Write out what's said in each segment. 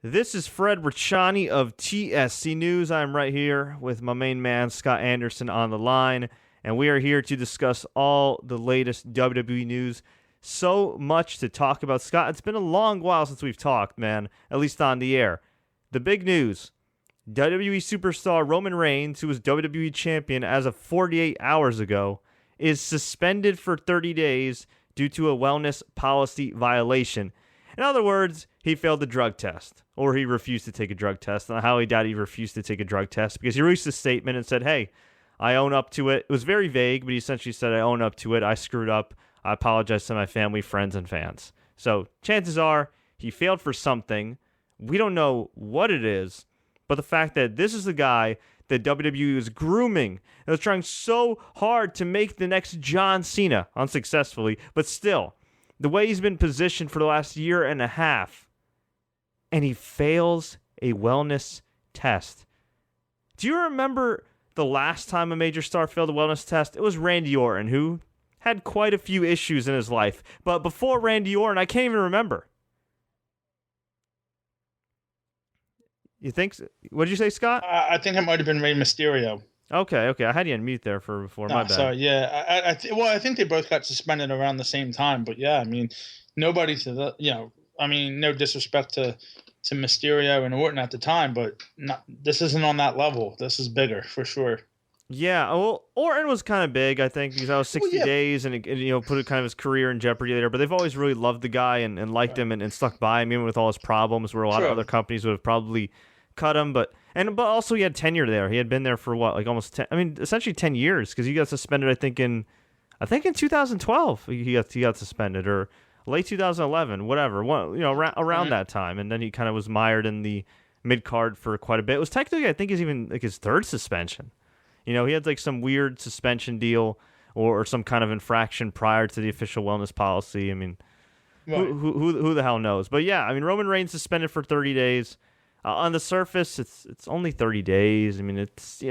This is Fred Richani of TSC News. I'm right here with my main man, Scott Anderson, on the line, and we are here to discuss all the latest WWE news. So much to talk about, Scott. It's been a long while since we've talked, man, at least on the air. The big news, WWE superstar Roman Reigns, who was WWE champion as of 48 hours ago, is suspended for 30 days due to a wellness policy violation. In other words, he failed the drug test, or he refused to take a drug test. And how he did, he refused to take a drug test because he released a statement and said, hey, I own up to it. It was very vague, but he essentially said, I own up to it. I screwed up. I apologize to my family, friends, and fans. So chances are he failed for something. We don't know what it is, but the fact that this is the guy that WWE is grooming and was trying so hard to make the next John Cena, unsuccessfully, but still, the way he's been positioned for the last year and a half, and he fails a wellness test. Do you remember the last time a major star failed a wellness test? It was Randy Orton, who had quite a few issues in his life. But before Randy Orton, I can't even remember. You think? What did you say, Scott? I think it might have been Rey Mysterio. Okay. I had you on mute there before. My bad. Sorry, yeah. I think they both got suspended around the same time. But yeah, I mean, nobody to the, no disrespect to Mysterio and Orton at the time, but this isn't on that level. This is bigger for sure. Yeah, well, Orton was kind of big, I think, because that was 60 days and it put kind of his career in jeopardy there. But they've always really loved the guy and liked him and stuck by him, even with all his problems, where a lot of other companies would have probably cut him. But also he had tenure there. He had been there for what, like almost 10, essentially 10 years, because he got suspended, I think in 2012 he got suspended, or late 2011, whatever, around that time. And then he kind of was mired in the mid-card for quite a bit. It was technically, I think, his third suspension. He had like some weird suspension deal or some kind of infraction prior to the official wellness policy. I mean, right. Who the hell knows? But yeah, Roman Reigns suspended for 30 days. On the surface, it's only 30 days. It's,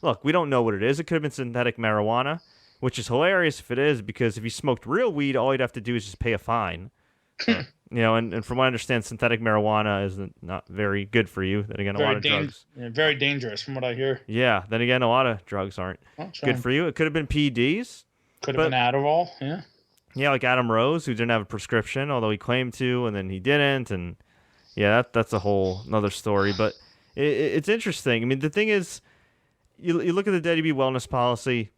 look, we don't know what it is. It could have been synthetic marijuana, which is hilarious if it is, because if you smoked real weed, all you'd have to do is just pay a fine. And from what I understand, synthetic marijuana is not very good for you. Then again, a lot of drugs. Very dangerous from what I hear. Yeah, then again, a lot of drugs aren't good for you. It could have been PEDs. Could have been Adderall, yeah. Yeah, like Adam Rose, who didn't have a prescription, although he claimed to, and then he didn't. And yeah, that's a whole another story. But it's interesting. The thing is, you look at the WWE Wellness Policy,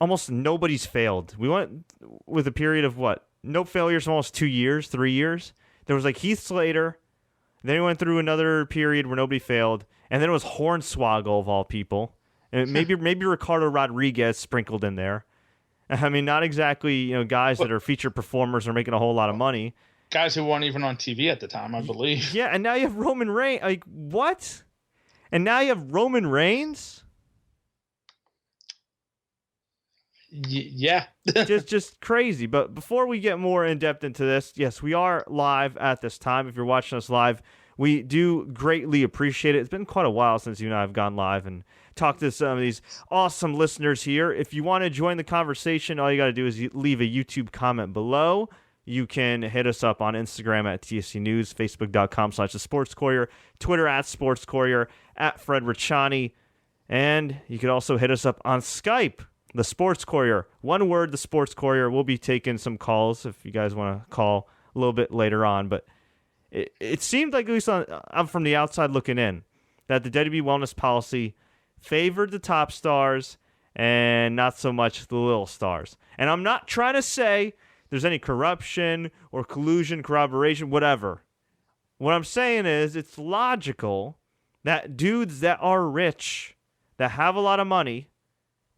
almost nobody's failed. We went with a period of what? No failures for almost 3 years. There was like Heath Slater. Then we went through another period where nobody failed. And then it was Hornswoggle, of all people. And maybe Ricardo Rodriguez sprinkled in there. Not exactly, guys that are featured performers or making a whole lot of money. Guys who weren't even on TV at the time, I believe. Yeah, and now you have Roman Reigns. Like, what? And now you have Roman Reigns? Yeah. just crazy. But before we get more in depth into this, yes, we are live at this time. If you're watching us live, we do greatly appreciate it. It's been quite a while since you and I have gone live and talked to some of these awesome listeners here. If you want to join the conversation, all you got to do is leave a YouTube comment below. You can hit us up on Instagram at TSC News, Facebook.com/The Sports Courier, Twitter at Sports Courier, at Fred Richani, and you could also hit us up on Skype. The Sports Courier. One word, The Sports Courier. We'll be taking some calls if you guys want to call a little bit later on. But it seemed like, at least I'm from the outside looking in, that the WWE Wellness Policy favored the top stars and not so much the little stars. And I'm not trying to say there's any corruption or collusion, corroboration, whatever. What I'm saying is it's logical that dudes that are rich, that have a lot of money,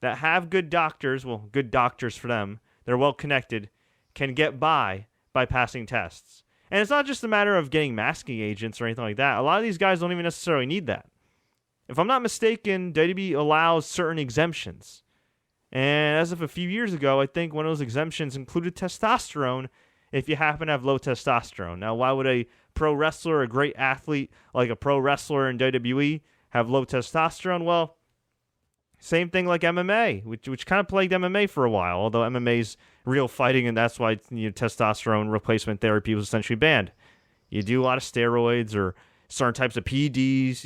that have good doctors, well, good doctors for them, they're well connected, can get by passing tests. And it's not just a matter of getting masking agents or anything like that. A lot of these guys don't even necessarily need that. If I'm not mistaken, WWE allows certain exemptions. And as of a few years ago, I think one of those exemptions included testosterone if you happen to have low testosterone. Now, why would a pro wrestler, a great athlete like a pro wrestler in WWE, have low testosterone? Well, same thing like MMA, which kind of plagued MMA for a while, although MMA's real fighting, and that's why testosterone replacement therapy was essentially banned. You do a lot of steroids or certain types of PEDs,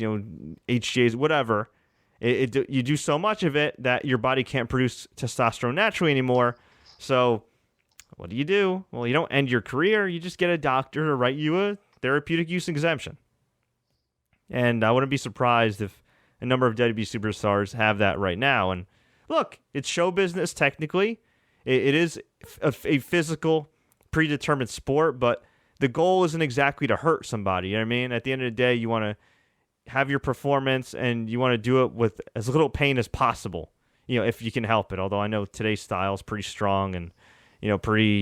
HGAs, whatever. You do so much of it that your body can't produce testosterone naturally anymore. So what do? Well, you don't end your career. You just get a doctor to write you a therapeutic use exemption. And I wouldn't be surprised if a number of WWE superstars have that right now. And look, it's show business technically. It is a physical, predetermined sport, but the goal isn't exactly to hurt somebody. You know what I mean? At the end of the day, you want to have your performance and you want to do it with as little pain as possible, if you can help it. Although I know today's style is pretty strong and, the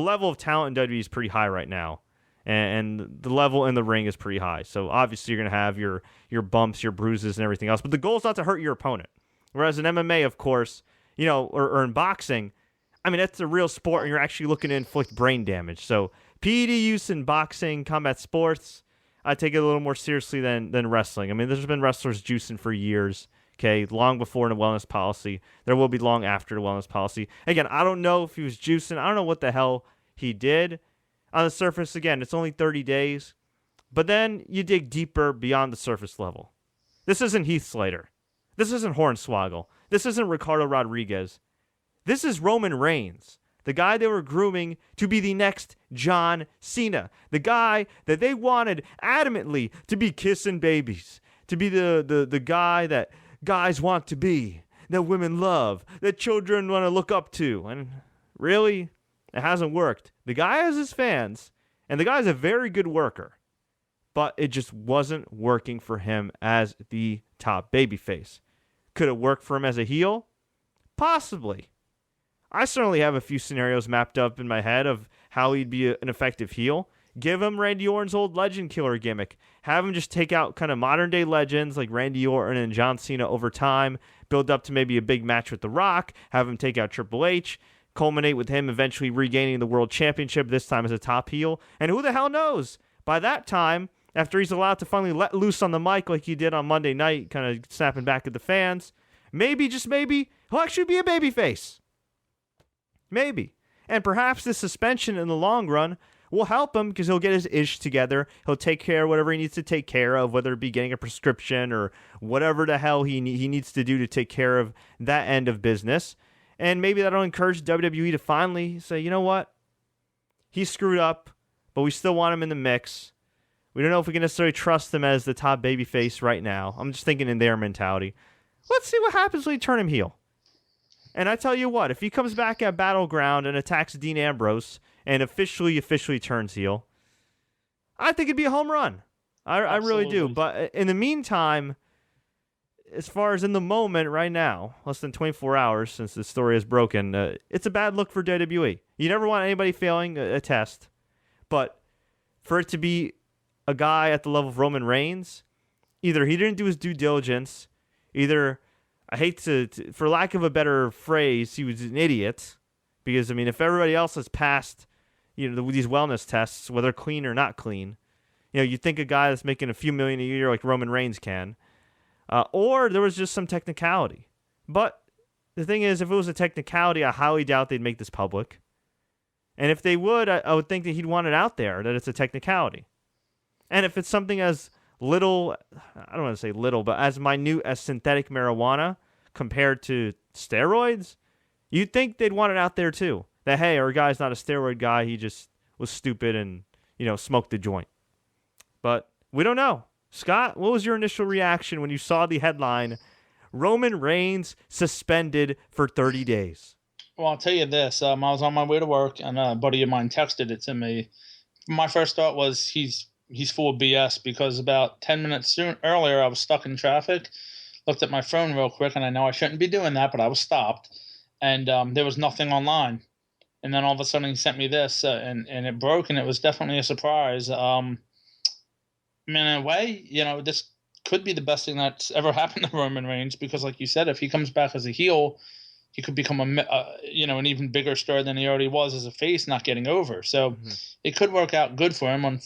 level of talent in WWE is pretty high right now. And the level in the ring is pretty high. So obviously you're going to have your bumps, your bruises, and everything else. But the goal is not to hurt your opponent. Whereas in MMA, of course, or in boxing, that's a real sport and you're actually looking to inflict brain damage. So PED use in boxing, combat sports, I take it a little more seriously than wrestling. There's been wrestlers juicing for years, okay, long before the wellness policy. There will be long after the wellness policy. Again, I don't know if he was juicing. I don't know what the hell he did. On the surface, again, it's only 30 days. But then you dig deeper beyond the surface level. This isn't Heath Slater. This isn't Hornswoggle. This isn't Ricardo Rodriguez. This is Roman Reigns, the guy they were grooming to be the next John Cena, the guy that they wanted adamantly to be kissing babies, to be the guy that guys want to be, that women love, that children want to look up to. And really, it hasn't worked. The guy has his fans, and the guy's a very good worker, but it just wasn't working for him as the top babyface. Could it work for him as a heel? Possibly. I certainly have a few scenarios mapped up in my head of how he'd be an effective heel. Give him Randy Orton's old legend killer gimmick. Have him just take out kind of modern day legends like Randy Orton and John Cena over time, build up to maybe a big match with The Rock, have him take out Triple H, culminate with him eventually regaining the world championship, this time as a top heel. And who the hell knows? By that time, after he's allowed to finally let loose on the mic like he did on Monday night, kind of snapping back at the fans, maybe, just maybe, he'll actually be a babyface. Maybe. And perhaps this suspension in the long run will help him because he'll get his ish together. He'll take care of whatever he needs to take care of, whether it be getting a prescription or whatever the hell he needs to do to take care of that end of business. And maybe that'll encourage WWE to finally say, you know what? He screwed up, but we still want him in the mix. We don't know if we can necessarily trust him as the top babyface right now. I'm just thinking in their mentality. Let's see what happens when we turn him heel. And I tell you what, if he comes back at Battleground and attacks Dean Ambrose and officially turns heel, I think it'd be a home run. I really do. But in the meantime, as far as in the moment right now, less than 24 hours since the story is broken, it's a bad look for WWE. You never want anybody failing a test. But for it to be a guy at the level of Roman Reigns, either he didn't do his due diligence, either, I hate to for lack of a better phrase, he was an idiot. Because, if everybody else has passed, these wellness tests, whether clean or not clean, you think a guy that's making a few million a year like Roman Reigns can, or there was just some technicality. But the thing is, if it was a technicality, I highly doubt they'd make this public. And if they would, I would think that he'd want it out there, that it's a technicality. And if it's something as little, I don't want to say little, but as minute as synthetic marijuana compared to steroids, you'd think they'd want it out there too. That, hey, our guy's not a steroid guy, he just was stupid and, smoked the joint. But we don't know. Scott, what was your initial reaction when you saw the headline, Roman Reigns suspended for 30 days? Well, I'll tell you this. I was on my way to work, and a buddy of mine texted it to me. My first thought was he's full of BS, because about 10 minutes earlier I was stuck in traffic, looked at my phone real quick, and I know I shouldn't be doing that, but I was stopped, and there was nothing online. And then all of a sudden he sent me this, and it broke, and it was definitely a surprise. In a way, this could be the best thing that's ever happened to Roman Reigns, because like you said, if he comes back as a heel, he could become an even bigger star than he already was as a face, not getting over. So it could work out good for him. I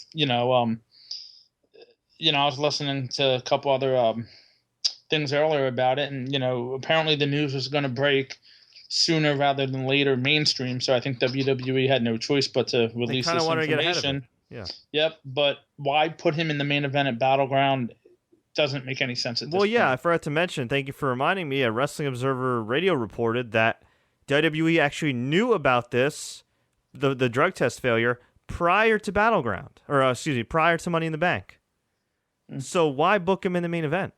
was listening to a couple other things earlier about it, and apparently the news was going to break sooner rather than later mainstream. So I think WWE had no choice but to release this information. Yeah. Yep, but why put him in the main event at Battleground doesn't make any sense at this point. I forgot to mention, thank you for reminding me, a Wrestling Observer Radio reported that WWE actually knew about this, the drug test failure, prior to Battleground, or prior to Money in the Bank. So why book him in the main event?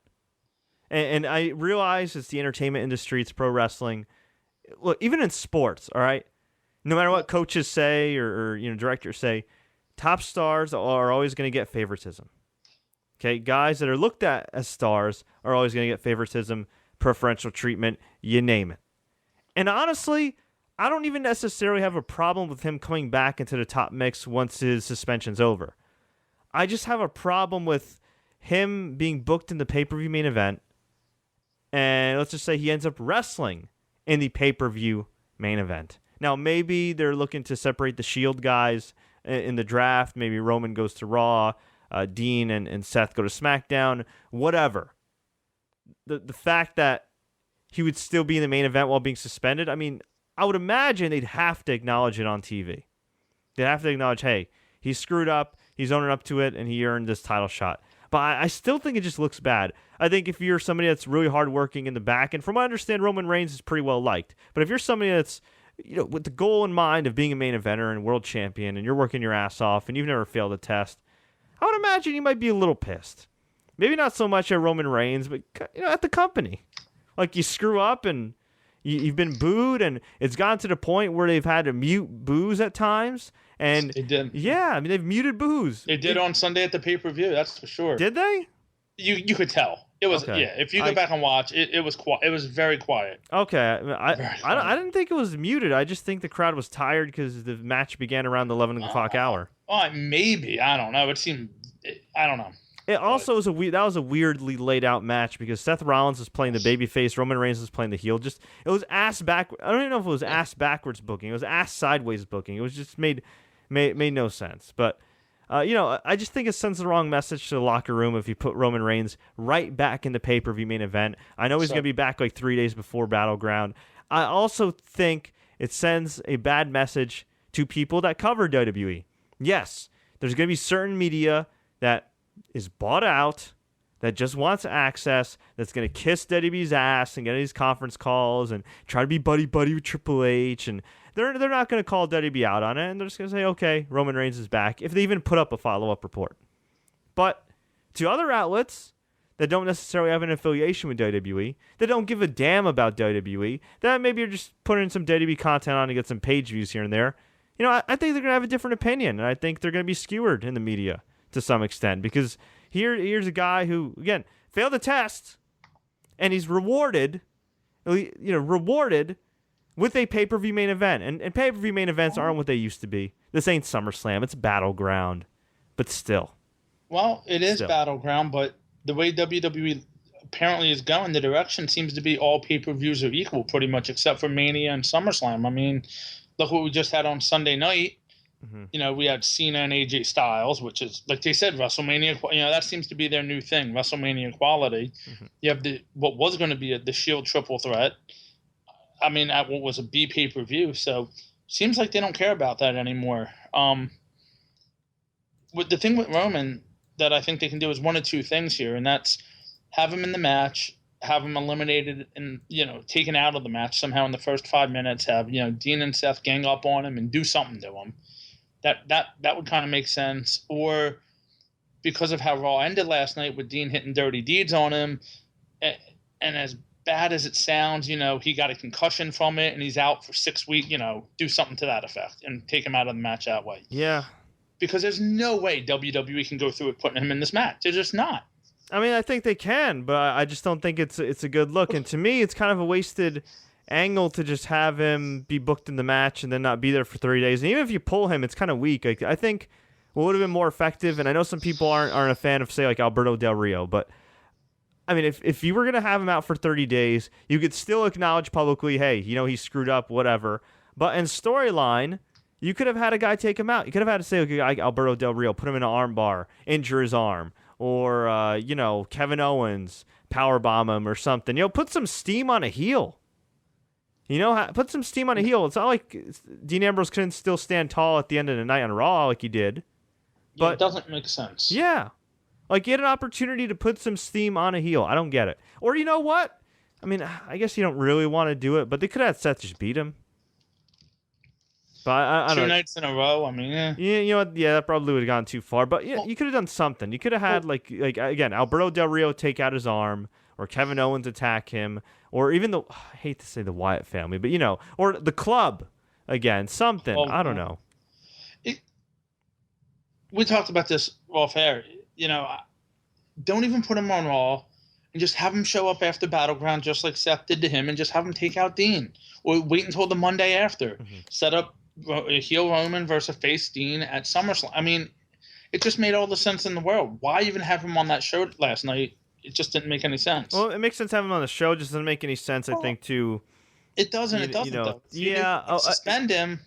And I realize it's the entertainment industry, it's pro wrestling. Look, even in sports, all right, no matter what coaches say or directors say, top stars are always going to get favoritism. Okay, guys that are looked at as stars are always going to get favoritism, preferential treatment, you name it. And honestly, I don't even necessarily have a problem with him coming back into the top mix once his suspension's over. I just have a problem with him being booked in the pay-per-view main event, and let's just say he ends up wrestling in the pay-per-view main event. Now, maybe they're looking to separate the Shield guys in the draft. Maybe Roman goes to Raw, Dean and Seth go to Smackdown, whatever. The fact that he would still be in the main event while being suspended, I mean, I would imagine they'd have to acknowledge it on TV. They'd have to acknowledge, hey, he screwed up, he's owning up to it, and he earned this title shot. But I still think it just looks bad. I think if you're somebody that's really hardworking in the back, and from what I understand, Roman Reigns is pretty well liked. But if you're somebody that's with the goal in mind of being a main eventer and world champion, and you're working your ass off, and you've never failed a test, I would imagine you might be a little pissed. Maybe not so much at Roman Reigns, but at the company. Like, you screw up and you've been booed, and it's gotten to the point where they've had to mute boos at times. And they did. Yeah, I mean, they've muted boos. They did on Sunday at the pay-per-view, that's for sure. Did they? You could tell. It was okay. Yeah. If you go back and watch, it was it was very quiet. Okay, I didn't think it was muted. I just think the crowd was tired because the match began around the 11 o'clock hour. Oh, maybe, I don't know. It seemed, I don't know. It also was a weirdly laid out match because Seth Rollins was playing the babyface, Roman Reigns was playing the heel. Just it was ass back. I don't even know if it was ass backwards booking. It was ass sideways booking. It was just made no sense. But I just think it sends the wrong message to the locker room if you put Roman Reigns right back in the pay-per-view main event. I know he's going to be back like 3 days before Battleground. I also think it sends a bad message to people that cover WWE. Yes, there's going to be certain media that is bought out, that just wants access, that's going to kiss WWE's ass and get these conference calls and try to be buddy-buddy with Triple H, and they're not going to call WWE out on it, and they're just going to say, okay, Roman Reigns is back, if they even put up a follow-up report. But to other outlets that don't necessarily have an affiliation with WWE, that don't give a damn about WWE, that maybe you're just putting some WWE content on to get some page views here and there, I think they're going to have a different opinion, and I think they're going to be skewered in the media to some extent, because here's a guy who, again, failed the test, and he's rewarded with a pay-per-view main event. And pay-per-view main events aren't what they used to be. This ain't SummerSlam. It's Battleground. But still. Well, it is Battleground, but the way WWE apparently is going, the direction seems to be all pay-per-views are equal, pretty much, except for Mania and SummerSlam. I mean, look what we just had on Sunday night. Mm-hmm. We had Cena and AJ Styles, which is, like they said, WrestleMania. That seems to be their new thing, WrestleMania quality. Mm-hmm. You have what was going to be the Shield triple threat. I mean, at what was a B pay-per-view. So seems like they don't care about that anymore. With the thing with Roman that I think they can do is one of two things here, and that's have him in the match, have him eliminated and taken out of the match somehow in the first 5 minutes. Have Dean and Seth gang up on him and do something to him. That would kind of make sense. Or because of how Raw ended last night with Dean hitting dirty deeds on him, and as bad as it sounds, he got a concussion from it and he's out for 6 weeks, do something to that effect and take him out of the match that way. Yeah. Because there's no way WWE can go through with putting him in this match. They're just not. I mean, I think they can, but I just don't think it's a good look. And to me, it's kind of a wasted angle to just have him be booked in the match and then not be there for 30 days. And even if you pull him, it's kind of weak. I think what would have been more effective, and I know some people aren't a fan of, say, like Alberto Del Rio, but I mean, if you were going to have him out for 30 days, you could still acknowledge publicly, hey, he screwed up, whatever. But in storyline, you could have had a guy take him out. You could have had to say, okay, like Alberto Del Rio, put him in an arm bar, injure his arm, or, Kevin Owens, powerbomb him or something. Put some steam on a heel. Put some steam on a heel. It's not like Dean Ambrose couldn't still stand tall at the end of the night on Raw like he did. But it doesn't make sense. Yeah. Like, get an opportunity to put some steam on a heel. I don't get it. Or you know what? I mean, I guess you don't really want to do it, but they could have had Seth just beat him. But I don't know. 2 nights in a row. I mean, Yeah, you know what? Yeah, that probably would have gone too far. But yeah, you could have done something. You could have had like again, Alberto Del Rio take out his arm, or Kevin Owens attack him, or even I hate to say the Wyatt family, but or the club again, something. I don't know. We talked about this off air. Don't even put him on Raw, and just have him show up after Battleground, just like Seth did to him, and just have him take out Dean, or wait until the Monday after. Set up a heel Roman versus a face Dean at SummerSlam. I mean, it just made all the sense in the world. Why even have him on that show last night? It just didn't make any sense. Well, it makes sense having him on the show. Just doesn't make any sense, I think, to... It doesn't. It doesn't, though. Suspend him.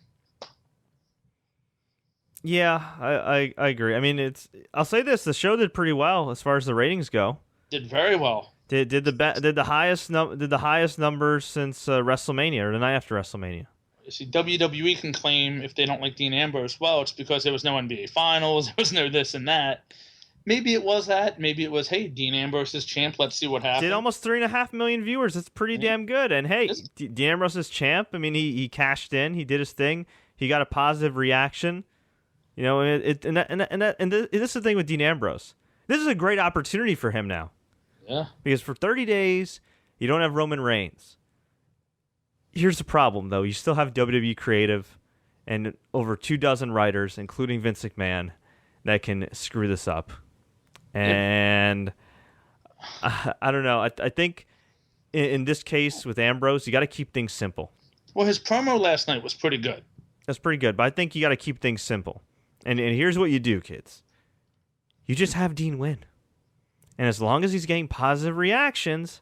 Yeah, I agree. I mean, I'll say this: the show did pretty well as far as the ratings go. Did very well. Did the highest numbers since WrestleMania, or the night after WrestleMania. You see, WWE can claim if they don't like Dean Ambrose, well, it's because there was no NBA Finals, there was no this and that. Maybe it was that. Maybe it was, hey, Dean Ambrose is champ. Let's see what happens. Did almost 3.5 million viewers. That's pretty damn good. And hey, Dean Ambrose is champ. I mean, he cashed in. He did his thing. He got a positive reaction. And this is the thing with Dean Ambrose. This is a great opportunity for him now. Yeah. Because for 30 days, you don't have Roman Reigns. Here's the problem, though. You still have WWE Creative and over 24 writers, including Vince McMahon, that can screw this up. And I don't know. I think in this case with Ambrose, you got to keep things simple. Well, his promo last night was pretty good. That's pretty good, but I think you got to keep things simple. And here's what you do, kids. You just have Dean win. And as long as he's getting positive reactions,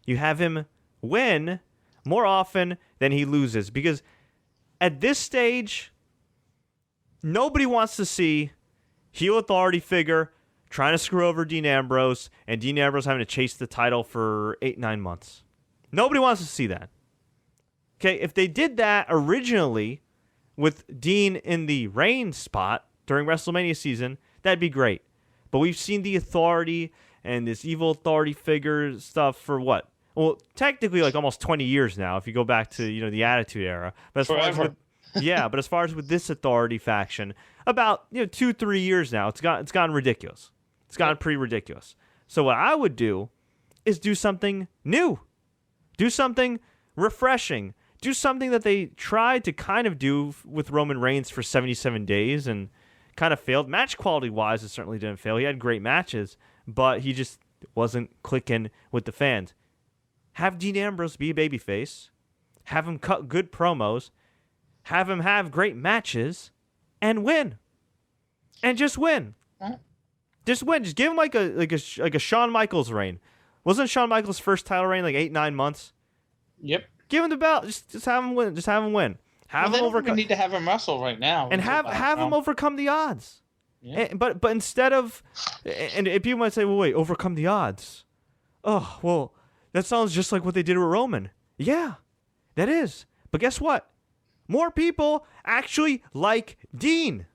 you have him win more often than he loses. Because at this stage, nobody wants to see heel authority figure trying to screw over Dean Ambrose and Dean Ambrose having to chase the title for 8-9 months. Nobody wants to see that. Okay, if they did that originally with Dean in the Reigns spot during WrestleMania season, that'd be great. But we've seen the authority and this evil authority figure stuff for what? Well, technically like almost 20 years now if you go back to, the Attitude Era. But as Forever. far as but as far as with this authority faction, about 2-3 years now, it's gotten ridiculous. It's gotten pretty ridiculous. So what I would do is do something new. Do something refreshing. Do something that they tried to kind of do with Roman Reigns for 77 days and kind of failed. Match quality-wise, it certainly didn't fail. He had great matches, but he just wasn't clicking with the fans. Have Dean Ambrose be a babyface. Have him cut good promos. Have him have great matches and win. And just win. Just win. Just give him like a Shawn Michaels reign. Wasn't Shawn Michaels' first title reign like 8-9 months? Yep. Give him the belt. Just have him win. Just have him win. Have him overcome. We need to have him wrestle right now. And have him overcome the odds. Yeah. But instead of, and people might say, well, wait, overcome the odds. Oh, well, that sounds just like what they did with Roman. Yeah, that is. But guess what? More people actually like Dean.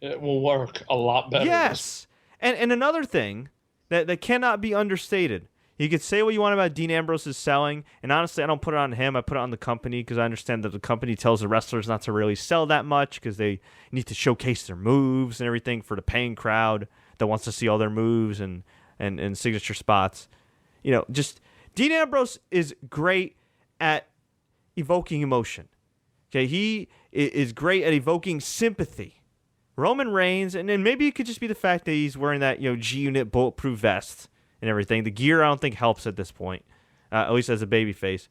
It will work a lot better. Yes. And another thing that cannot be understated. You could say what you want about Dean Ambrose's selling, and honestly, I don't put it on him. I put it on the company because I understand that the company tells the wrestlers not to really sell that much because they need to showcase their moves and everything for the paying crowd that wants to see all their moves and signature spots. Just Dean Ambrose is great at evoking emotion. Okay, he is great at evoking sympathy. Roman Reigns, and then maybe it could just be the fact that he's wearing that G-Unit bulletproof vest and everything. The gear I don't think helps at this point, at least as a babyface.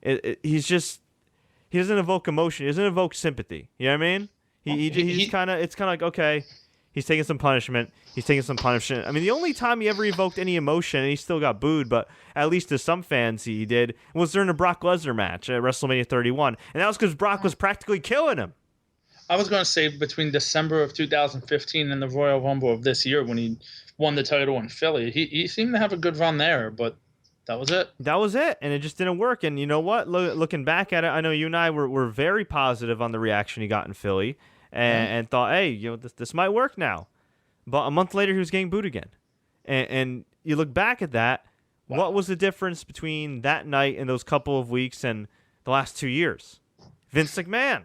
He doesn't evoke emotion. He doesn't evoke sympathy. You know what I mean? It's kind of like, okay, he's taking some punishment. I mean, the only time he ever evoked any emotion, and he still got booed, but at least to some fans he did, was during the Brock Lesnar match at WrestleMania 31. And that was because Brock was practically killing him. I was going to say between December of 2015 and the Royal Rumble of this year when he won the title in Philly, he seemed to have a good run there, but that was it. That was it, and it just didn't work. And you know what? Looking back at it, I know you and I were very positive on the reaction he got in Philly and thought, hey, this might work now. But a month later, he was getting booed again. And you look back at that, what was the difference between that night and those couple of weeks and the last 2 years? Vince McMahon,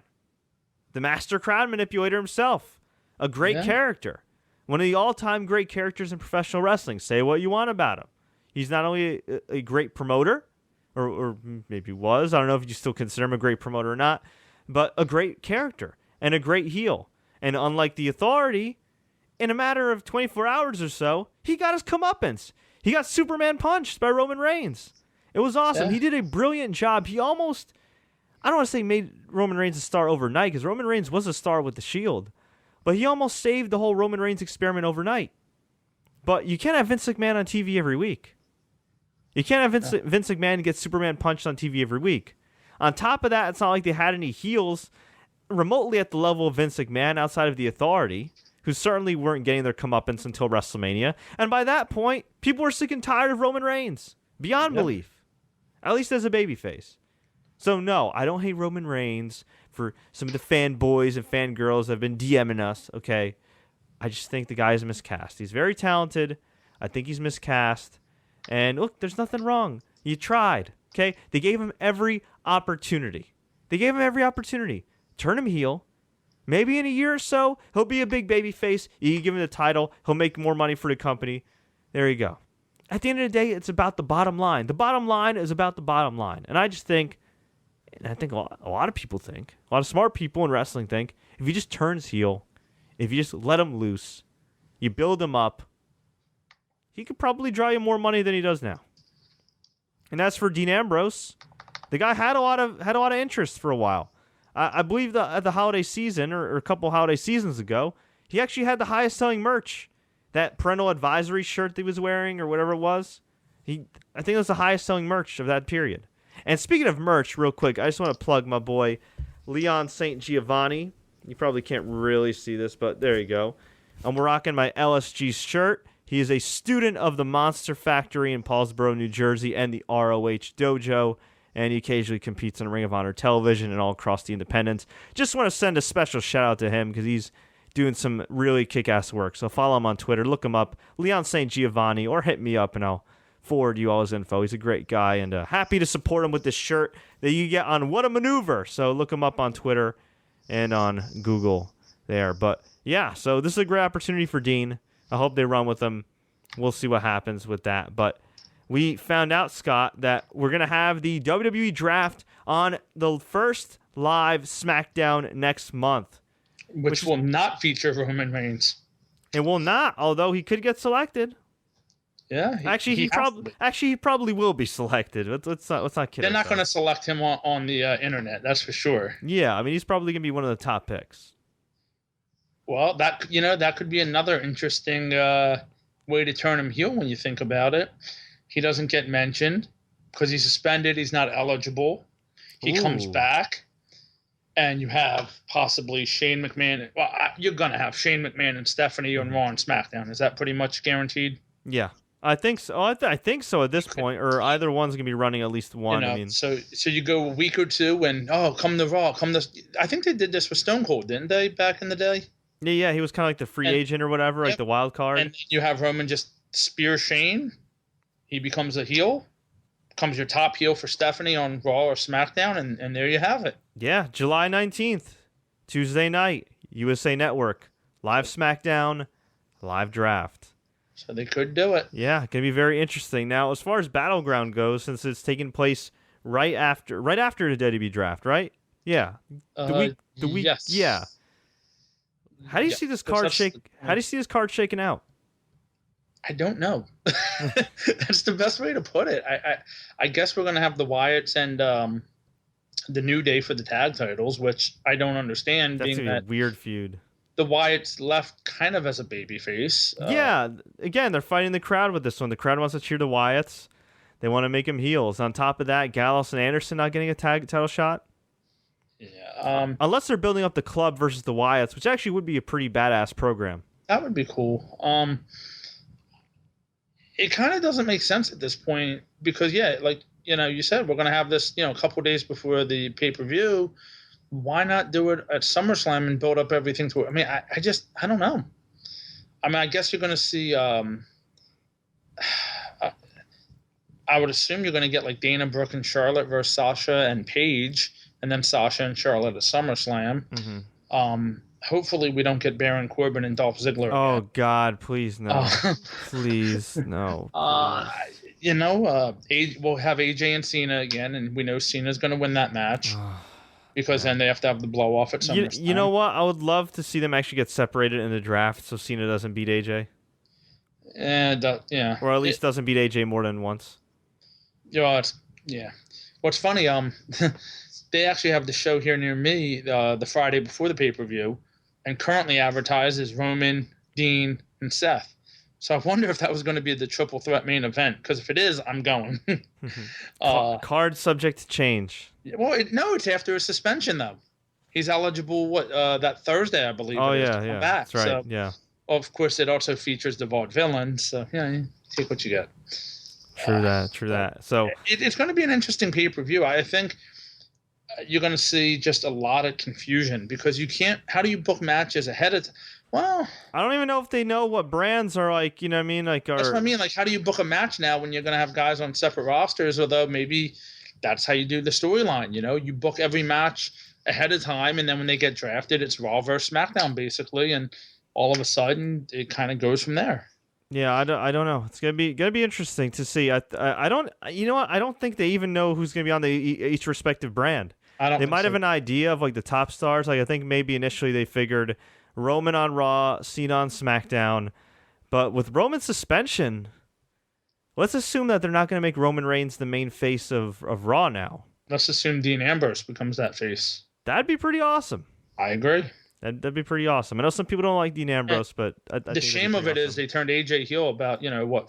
the master crowd manipulator himself, a great character. One of the all-time great characters in professional wrestling. Say what you want about him. He's not only a great promoter, or maybe was. I don't know if you still consider him a great promoter or not, but a great character and a great heel. And unlike the Authority, in a matter of 24 hours or so, he got his comeuppance. He got Superman punched by Roman Reigns. It was awesome. Yeah. He did a brilliant job. He almost, I don't want to say made Roman Reigns a star overnight, because Roman Reigns was a star with the Shield, but he almost saved the whole Roman Reigns experiment overnight. But you can't have Vince McMahon on TV every week. You can't have Vince McMahon get Superman punched on TV every week. On top of that, it's not like they had any heels remotely at the level of Vince McMahon outside of the Authority, who certainly weren't getting their comeuppance until WrestleMania. And by that point, people were sick and tired of Roman Reigns. Beyond belief. At least as a babyface. So no, I don't hate Roman Reigns for some of the fanboys and fangirls that have been DMing us, okay? I just think the guy is miscast. He's very talented. I think he's miscast. And look, there's nothing wrong. You tried, okay? They gave him every opportunity. Turn him heel. Maybe in a year or so, he'll be a big baby face. You can give him the title. He'll make more money for the company. There you go. At the end of the day, it's about the bottom line. The bottom line is about the bottom line. And I just think, and I think a lot of people think, a lot of smart people in wrestling think, if he just turns heel, if you just let him loose, you build him up, he could probably draw you more money than he does now. And as for Dean Ambrose, the guy had a lot of interest for a while. I believe that at the holiday season, or a couple holiday seasons ago, he actually had the highest selling merch. That parental advisory shirt that he was wearing, or whatever it was. I think it was the highest selling merch of that period. And speaking of merch, real quick, I just want to plug my boy Leon St. Giovanni. You probably can't really see this, but there you go. I'm rocking my LSG shirt. He is a student of the Monster Factory in Paulsboro, New Jersey, and the ROH Dojo. And he occasionally competes on Ring of Honor television and all across the independents. Just want to send a special shout out to him because he's doing some really kick-ass work. So follow him on Twitter, look him up, Leon St. Giovanni, or hit me up and I'll forward you all his info. He's a great guy, and happy to support him with this shirt that you get on What a Maneuver. So look him up on Twitter and on Google there. But yeah, so this is a great opportunity for Dean. I hope they run with him. We'll see what happens with that. But we found out, Scott, that we're going to have the WWE Draft on the first live Smackdown next month. Which will not feature Roman Reigns. It will not, although he could get selected. Yeah. He probably will be selected. Let's not kid. They're not going to select him on the internet, that's for sure. Yeah, I mean, he's probably going to be one of the top picks. Well, that could be another interesting way to turn him heel when you think about it. He doesn't get mentioned because he's suspended. He's not eligible. He comes back, and you have possibly Shane McMahon. Well, you're going to have Shane McMahon and Stephanie on Raw and SmackDown. Is that pretty much guaranteed? Yeah, I think so. I think so at this point, or either one's going to be running at least one. I mean, so you go a week or two, and come to Raw, I think they did this with Stone Cold, didn't they, back in the day? Yeah, he was kind of like the free agent or whatever, like the wild card. And you have Roman just spear Shane. He becomes a heel, becomes your top heel for Stephanie on Raw or SmackDown, and there you have it. Yeah, July 19th, Tuesday night, USA Network, live SmackDown, live draft. So they could do it. Yeah, going to be very interesting. Now, as far as Battleground goes, since it's taking place right after the WWE Draft, right? Yeah. The week. Yes. Yeah. How do you see this card How do you see this card shaking out? I don't know. That's the best way to put it. I guess we're going to have the Wyatts and the New Day for the tag titles, which I don't understand. That's being a that weird feud. The Wyatts left kind of as a babyface. Yeah, again, they're fighting the crowd with this one. The crowd wants to cheer the Wyatts. They want to make them heels. On top of that, Gallows and Anderson not getting a tag title shot. Yeah. Unless they're building up the club versus the Wyatts, which actually would be a pretty badass program. That would be cool. It kind of doesn't make sense at this point because, you said we're going to have this, a couple of days before the pay-per-view. Why not do it at SummerSlam and build up everything to it? I mean, I don't know. I mean, I guess you're going to see. I would assume you're going to get like Dana Brooke and Charlotte versus Sasha and Paige, and then Sasha and Charlotte at SummerSlam. Mm-hmm. Hopefully, we don't get Baron Corbin and Dolph Ziggler. Oh again. God, please no, please no. You know, we'll have AJ and Cena again, and we know Cena's going to win that match because then they have to have the blow off at SummerSlam. You know what? I would love to see them actually get separated in the draft, so Cena doesn't beat AJ. Yeah, or at least doesn't beat AJ more than once. Yeah. What's funny, they actually have the show here near me the Friday before the pay-per-view, and currently advertised as Roman, Dean, and Seth. So I wonder if that was going to be the triple threat main event, because if it is, I'm going. Card subject to change. Well, no, it's after a suspension, though. He's eligible, that Thursday, I believe. Oh, yeah. Back. That's right, so, yeah. Of course, it also features the Vaudevillain, so, you take what you get. True that. So it's going to be an interesting pay-per-view. I think you're going to see just a lot of confusion because you can't. How do you book matches ahead of? Well, I don't even know if they know what brands are like. You know what I mean? Like, that's what I mean. Like, how do you book a match now when you're going to have guys on separate rosters? Although maybe that's how you do the storyline. You know, you book every match ahead of time, and then when they get drafted, it's Raw versus SmackDown basically, and all of a sudden it kind of goes from there. Yeah, I don't know. It's gonna be interesting to see. I don't. You know what? I don't think they even know who's gonna be on each respective brand. They might have an idea of like the top stars. Like I think maybe initially they figured Roman on Raw, Cena on SmackDown, but with Roman's suspension, let's assume that they're not gonna make Roman Reigns the main face of Raw now. Let's assume Dean Ambrose becomes that face. That'd be pretty awesome. I agree. That'd be pretty awesome. I know some people don't like Dean Ambrose, but I the shame of it is they turned AJ heel about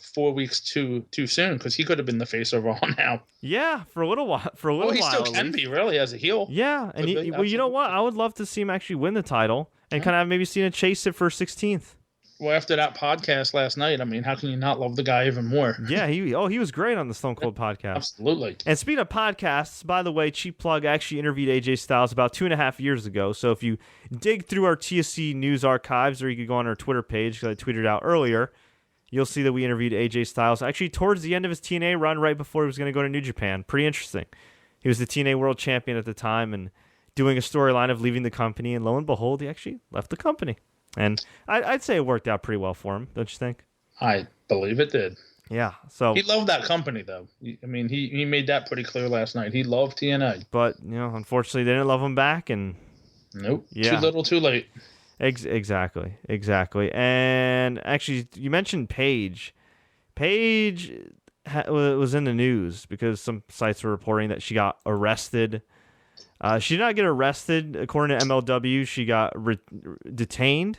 4 weeks too soon because he could have been the face of Raw now. Yeah, for a little while. He still can be really as a heel. Yeah, and you know what? I would love to see him actually win the title and kind of maybe see him chase it for 16th. Well, after that podcast last night, I mean, how can you not love the guy even more? Yeah, he was great on the Stone Cold podcast. Absolutely. And speaking of podcasts, by the way, Cheap Plug actually interviewed AJ Styles about 2.5 years ago. So if you dig through our TSC news archives, or you could go on our Twitter page, because I tweeted out earlier, you'll see that we interviewed AJ Styles actually towards the end of his TNA run, right before he was going to go to New Japan. Pretty interesting. He was the TNA World Champion at the time and doing a storyline of leaving the company, and lo and behold, he actually left the company. And I'd say it worked out pretty well for him, don't you think? I believe it did. Yeah. So he loved that company, though. I mean, he made that pretty clear last night. He loved TNA. But, unfortunately, they didn't love him back. And nope. Yeah. Too little, too late. Exactly. And actually, you mentioned Paige. Paige was in the news because some sites were reporting that she got arrested. She did not get arrested. According to MLW, she got detained,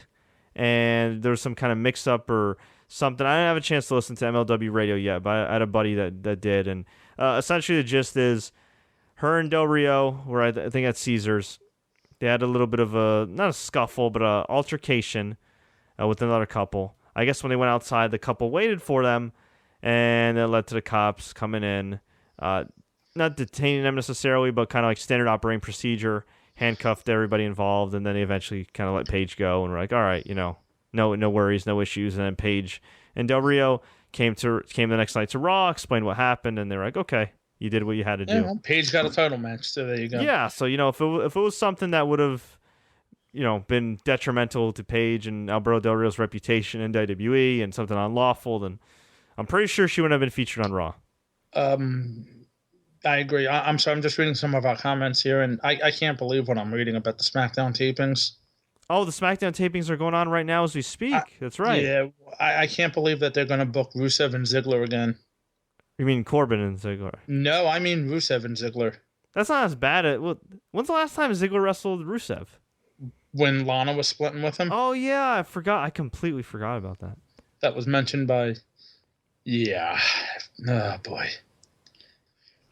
and there was some kind of mix-up or something. I didn't have a chance to listen to MLW radio yet, but I had a buddy that did. And essentially the gist is her and Del Rio were, I think, at Caesars. They had a little bit of not a scuffle, but an altercation with another couple. I guess when they went outside, the couple waited for them, and it led to the cops coming in. Not detaining them necessarily, but kind of like standard operating procedure, handcuffed everybody involved, and then they eventually kind of let Paige go, and we're like, all right, no worries, no issues. And then Paige and Del Rio came the next night to Raw, explained what happened, and they were like, okay, you did what you had to do. Well, Paige got a title match, so there you go. Yeah, so if it was something that would have been detrimental to Paige and Alberto Del Rio's reputation in WWE and something unlawful, then I'm pretty sure she wouldn't have been featured on Raw. I agree. I'm sorry. I'm just reading some of our comments here, and I can't believe what I'm reading about the Smackdown tapings. Oh, the Smackdown tapings are going on right now as we speak. That's right. Yeah, I can't believe that they're going to book Rusev and Ziggler again. You mean Corbin and Ziggler? No, I mean Rusev and Ziggler. That's not as bad. When's the last time Ziggler wrestled Rusev? When Lana was splitting with him. Oh, yeah. I forgot. I completely forgot about that. That was mentioned by... Yeah. Oh, boy.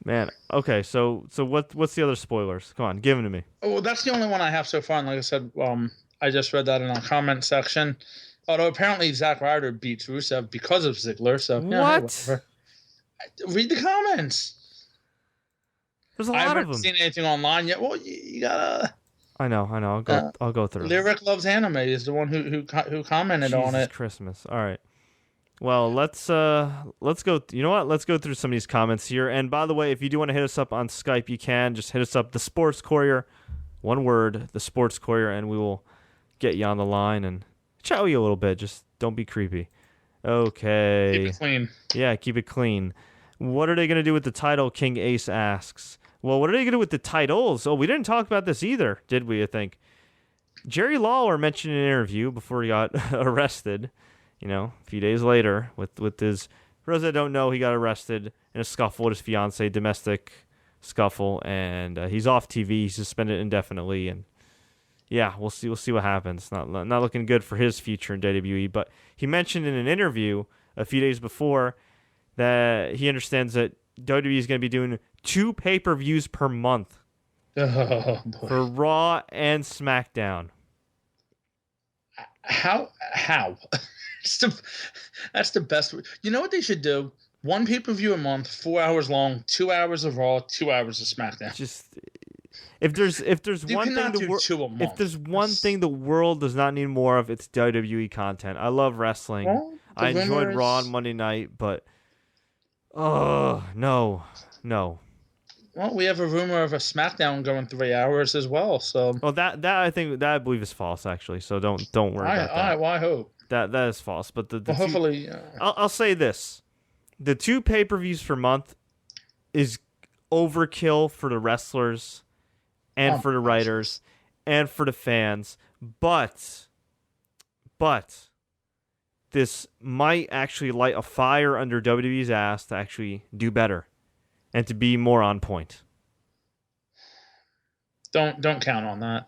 Man, okay, so what's the other spoilers? Come on, give them to me. Oh, well, that's the only one I have so far, and like I said, I just read that in our comment section. Although apparently Zack Ryder beats Rusev because of Ziggler, so... What? Read the comments. There's a lot of them. I haven't seen anything online yet. Well, you gotta... I know. I'll go through. Lyric Loves Anime is the one who commented on Jesus it. Christmas. All right. Well, let's go. You know what? Let's go through some of these comments here. And by the way, if you do want to hit us up on Skype, you can just hit us up. The Sports Courier, one word, the Sports Courier, and we will get you on the line and chat with you a little bit. Just don't be creepy. Okay. Keep it clean. Yeah, keep it clean. What are they going to do with the title? King Ace asks. Well, what are they going to do with the titles? Oh, we didn't talk about this either, did we? I think Jerry Lawler mentioned in an interview before he got arrested. A few days later, with his, for those that don't know, he got arrested in a scuffle with his fiance, domestic scuffle, and he's off TV. He's suspended indefinitely, and yeah, we'll see what happens. Not looking good for his future in WWE. But he mentioned in an interview a few days before that he understands that WWE is going to be doing 2 pay-per-views per month for Raw and SmackDown. How? That's the best. You know what they should do? 1 pay-per-view a month, 4 hours long, 2 hours of Raw, 2 hours of SmackDown. Just if there's one thing the world does not need more of, it's WWE content. I love wrestling. Well, I enjoyed Raw on Monday night, but no. Well, we have a rumor of a SmackDown going 3 hours as well. So that I believe is false actually. So don't worry about that. Well, I hope that is false. But hopefully, I'll say this: the 2 pay-per-views per month is overkill for the wrestlers and for the writers and for the fans. But this might actually light a fire under WWE's ass to actually do better and to be more on point. Don't count on that.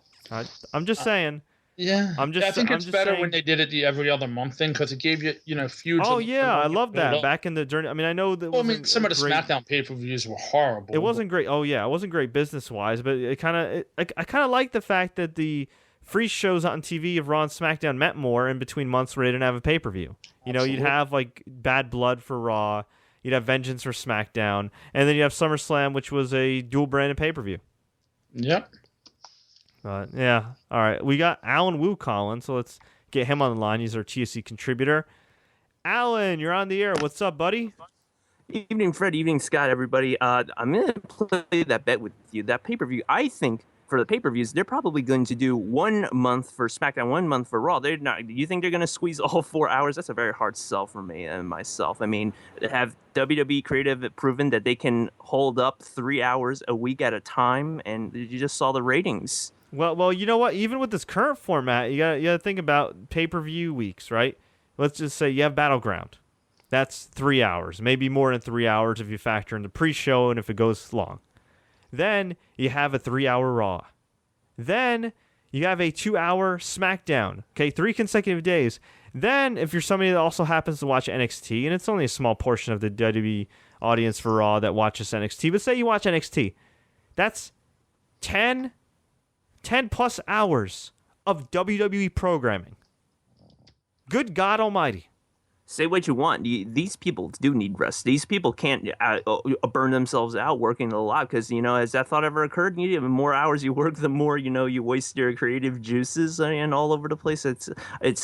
I'm just saying. Yeah, I think it's better when they did it the every other month thing because it gave you feuds. Oh yeah, I love that. Back in the journey. I mean, I know that. Some of the SmackDown pay-per-views were horrible. It wasn't great. Oh yeah, it wasn't great business wise, but I kind of like the fact that the free shows on TV of Raw and SmackDown meant more in between months where they didn't have a pay-per-view. You'd have like Bad Blood for Raw, you'd have Vengeance for SmackDown, and then you have SummerSlam, which was a dual-branded pay-per-view. Yep. Yeah. All right. We got Alan Wu calling, so let's get him on the line. He's our TSC contributor. Alan, you're on the air. What's up, buddy? Evening, Fred. Evening, Scott, everybody. I'm going to play that bet with you. That pay-per-view, I think, for the pay-per-views, they're probably going to do 1 month for SmackDown, 1 month for Raw. They're not. You think they're going to squeeze all 4 hours? That's a very hard sell for me and myself. I mean, have WWE Creative proven that they can hold up 3 hours a week at a time? And you just saw the ratings. Well, you know what? Even with this current format, you gotta think about pay-per-view weeks, right? Let's just say you have Battleground. That's 3 hours, maybe more than 3 hours if you factor in the pre-show and if it goes long. Then you have a 3-hour Raw. Then you have a 2-hour SmackDown. Okay, 3 consecutive days. Then if you're somebody that also happens to watch NXT, and it's only a small portion of the WWE audience for Raw that watches NXT, but say you watch NXT, that's 10 plus hours of WWE programming. Good God Almighty. Say what you want. These people do need rest. These people can't burn themselves out working a lot because, has that thought ever occurred? The more hours you work, the more, you waste your creative juices and all over the place. It's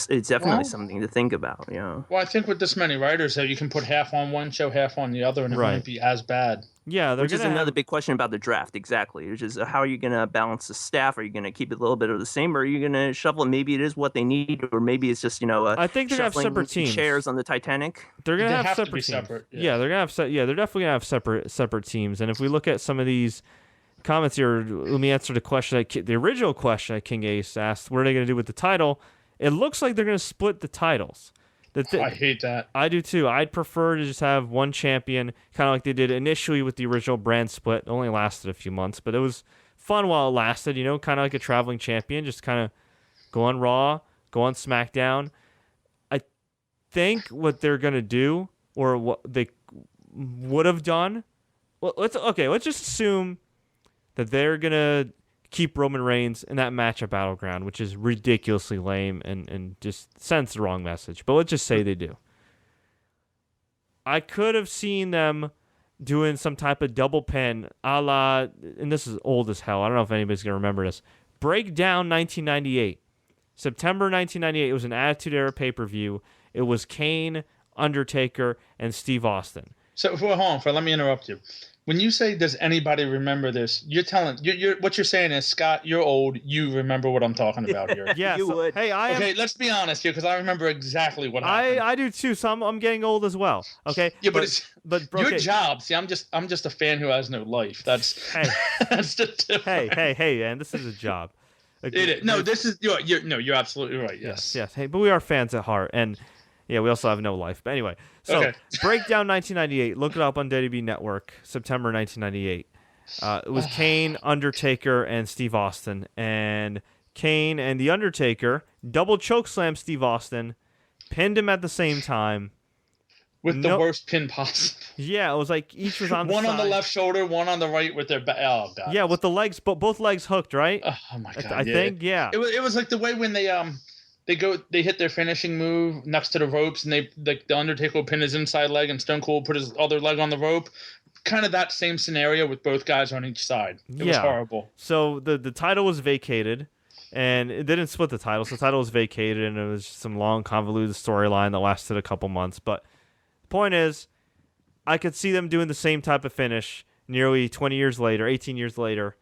definitely something to think about, Well, I think with this many writers, you can put half on one show, half on the other, and it won't be as bad. Yeah, which is another big question about the draft, exactly. Which is how are you going to balance the staff? Are you going to keep it a little bit of the same, or are you going to shuffle it? Maybe it is what they need, or maybe it's just I think they're going to have separate teams. Chairs on the Titanic. They're going to have separate teams. Separate, yeah, they're going to have. They're definitely going to have separate teams. And if we look at some of these comments here, let me answer the original question that King Ace asked. What are they going to do with the title? It looks like they're going to split the titles. I hate that. I do too. I'd prefer to just have one champion, kind of like they did initially with the original brand split. It only lasted a few months, but it was fun while it lasted, kind of like a traveling champion, just kind of go on Raw, go on SmackDown. I think what they're going to do, or what they would have done, let's just assume that they're going to keep Roman Reigns in that match at Battleground, which is ridiculously lame and just sends the wrong message. But let's just say they do. I could have seen them doing some type of double pin a la, and this is old as hell, I don't know if anybody's going to remember this, Breakdown 1998. September 1998, it was an Attitude Era pay-per-view. It was Kane, Undertaker, and Steve Austin. So, hold on, let me interrupt you. When you say, does anybody remember this, you're telling, what you're saying is, Scott, you're old. You remember what I'm talking about here. Yeah, You would. Hey, Okay, let's be honest here, because I remember exactly what happened. I do too. So I'm getting old as well. Okay. Yeah, but okay. your job. See, I'm just a fan who has no life. That's Hey. that's the difference. Hey, man, this is a job. It is. No, this is you're absolutely right. Yes. Yes. Hey, but we are fans at heart, and yeah, we also have no life. But anyway, so Okay. Breakdown 1998. Look it up on WWE Network. September 1998. It was Kane, Undertaker, and Steve Austin, and Kane and the Undertaker double chokeslam Steve Austin, pinned him at the same time. With the worst pin possible. Yeah, it was like each was on the one side. on the left shoulder, one on the right with their back. Oh god. Yeah, with the legs, both legs hooked, right? Oh my god. I think, yeah. It was like the way when they hit their finishing move next to the ropes, and the Undertaker will pin his inside leg, and Stone Cold put his other leg on the rope. Kind of that same scenario with both guys on each side. It was horrible. So the title was vacated, and it didn't split the title. So the title was vacated, and it was just some long, convoluted storyline that lasted a couple months. But the point is, I could see them doing the same type of finish nearly 20 years later, 18 years later,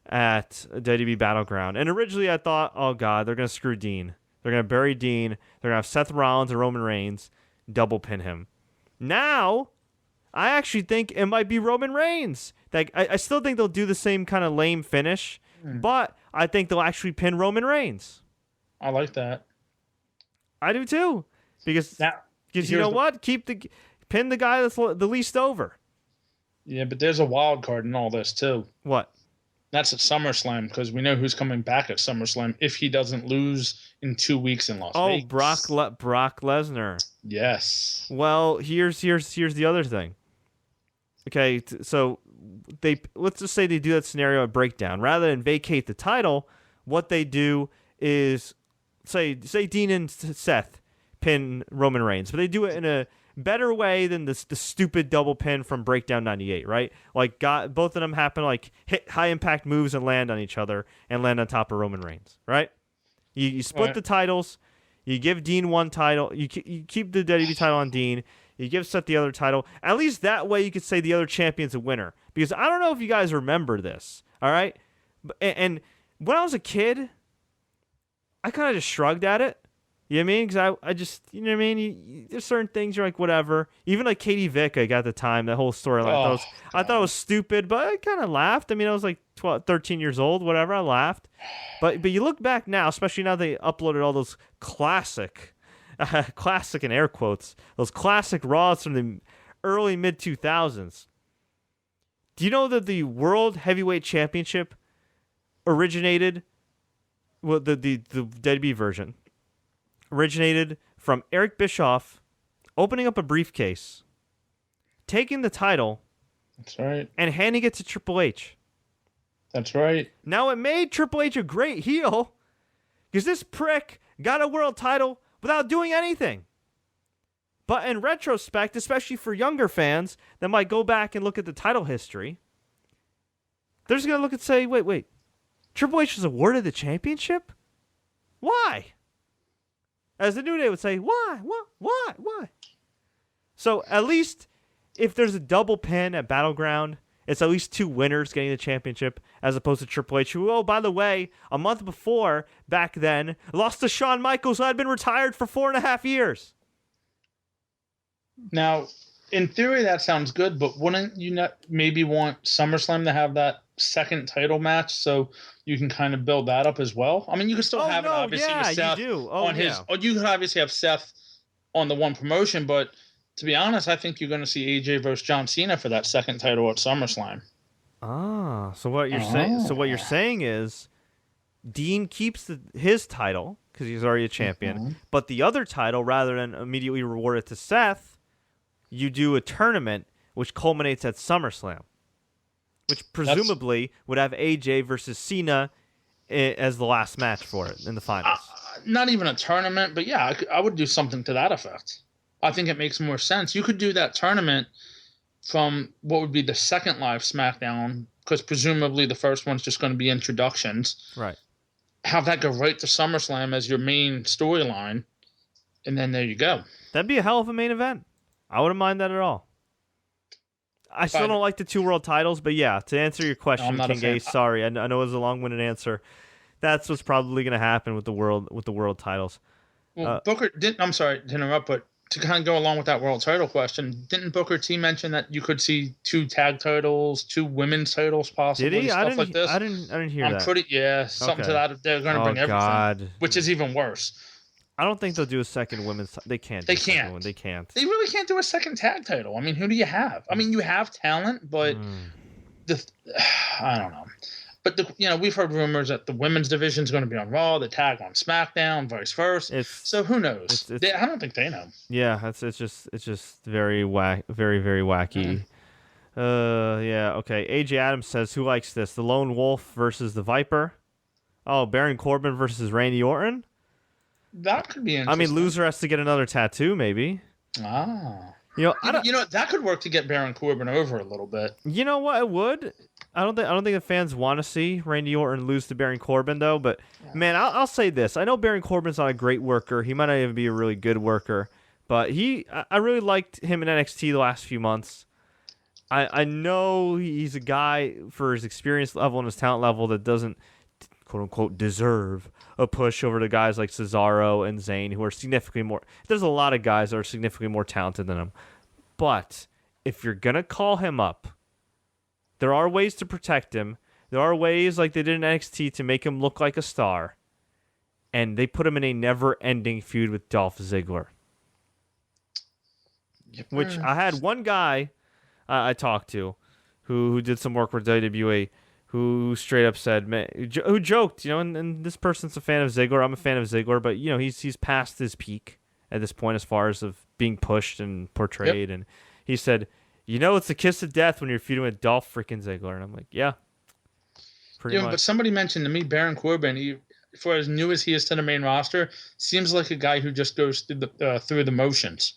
at WWE Battleground. And originally I thought, oh god, they're going to screw Dean. They're going to bury Dean. They're going to have Seth Rollins and Roman Reigns double pin him. Now, I actually think it might be Roman Reigns. Like, I still think they'll do the same kind of lame finish, but I think they'll actually pin Roman Reigns. I like that. I do too. Because you know what? Pin the guy that's the least over. Yeah, but there's a wild card in all this too. What? That's at SummerSlam, because we know who's coming back at SummerSlam if he doesn't lose in 2 weeks in Las Vegas. Brock Lesnar. Yes. Well, here's the other thing. Okay, so let's just say they do that scenario at Breakdown. Rather than vacate the title, what they do is say Dean and Seth pin Roman Reigns, but they do it in a better way than the stupid double pin from Breakdown 98, right? Like, both of them happen to like hit high impact moves and land on each other and land on top of Roman Reigns, right? You split the titles. You give Dean one title. You keep the WWE title on Dean. You give Seth the other title. At least that way you could say the other champion's a winner. Because I don't know if you guys remember this, all right? And when I was a kid, I kind of just shrugged at it. You know what I mean? Because I just, you know what I mean? There's certain things you're like, whatever. Even like Katie Vick, like at the time, that whole storyline. I thought it was stupid, but I kind of laughed. I mean, I was like 13 years old, whatever. I laughed. But you look back now, especially now they uploaded all those classic in air quotes, those classic Raws from the early mid-2000s. Do you know that the World Heavyweight Championship originated, well, the WWE version, originated from Eric Bischoff opening up a briefcase, taking the title, that's right, and handing it to Triple H. That's right. Now, it made Triple H a great heel because this prick got a world title without doing anything. But in retrospect, especially for younger fans that might go back and look at the title history, they're just going to look and say, wait, Triple H was awarded the championship? Why? As the New Day would say, why? So at least if there's a double pin at Battleground, it's at least two winners getting the championship, as opposed to Triple H, who, oh, by the way, a month before, back then, lost to Shawn Michaels, who had been retired for 4.5 years. Now, in theory, that sounds good, but wouldn't you not maybe want SummerSlam to have that second title match so you can kind of build that up as well? I mean, you can still have it obviously with Seth you can obviously have Seth on the one promotion, but to be honest, I think you're going to see AJ versus John Cena for that second title at SummerSlam. So what you're saying is Dean keeps his title because he's already a champion, but the other title, rather than immediately reward it to Seth, you do a tournament which culminates at SummerSlam, which presumably would have AJ versus Cena as the last match for it in the finals. Not even a tournament, but yeah, I would do something to that effect. I think it makes more sense. You could do that tournament from what would be the second live SmackDown, because presumably the first one's just going to be introductions. Right. have that go right to SummerSlam as your main storyline, and then there you go. That'd be a hell of a main event. I wouldn't mind that at all. I still don't like the 2 world titles, but yeah, to answer your question, King A, sorry, I know it was a long-winded answer. That's what's probably going to happen with the world titles. Well, I'm sorry to interrupt, but to kind of go along with that world title question, didn't Booker T mention that you could see 2 tag titles, 2 women's titles possibly? Did he? Stuff like this? I didn't hear that. Something to that. They're going to bring everything, God. Which is even worse. I don't think they'll do a second women's. They can't. They can't. They can't. They really can't do a second tag title. I mean, who do you have? I mean, you have talent, but I don't know. But we've heard rumors that the women's division is going to be on Raw, the tag on SmackDown, vice versa. So who knows? I don't think they know. Yeah, it's just very very wacky. Yeah. Okay. AJ Adams says, who likes this? The Lone Wolf versus the Viper. Oh, Baron Corbin versus Randy Orton. That could be interesting. I mean, loser has to get another tattoo, maybe. Ah. That could work to get Baron Corbin over a little bit. You know what? It would. I don't think the fans want to see Randy Orton lose to Baron Corbin, though. But man, I'll say this: I know Baron Corbin's not a great worker. He might not even be a really good worker, but I really liked him in NXT the last few months. I know he's a guy for his experience level and his talent level that doesn't, quote unquote, deserve a push over to guys like Cesaro and Zayn, who are significantly more. There's a lot of guys that are significantly more talented than him. But if you're gonna call him up, there are ways to protect him. There are ways, like they did in NXT, to make him look like a star. And they put him in a never-ending feud with Dolph Ziggler. Which I had one guy I talked to who did some work with WWE who straight up said, who joked, and this person's a fan of Ziggler. I'm a fan of Ziggler, but, he's past his peak at this point as far as of being pushed and portrayed. Yep. And he said, it's the kiss of death when you're feuding with Dolph freaking Ziggler. And I'm like, yeah, pretty much. But somebody mentioned to me, Baron Corbin, for as new as he is to the main roster, seems like a guy who just goes through the motions.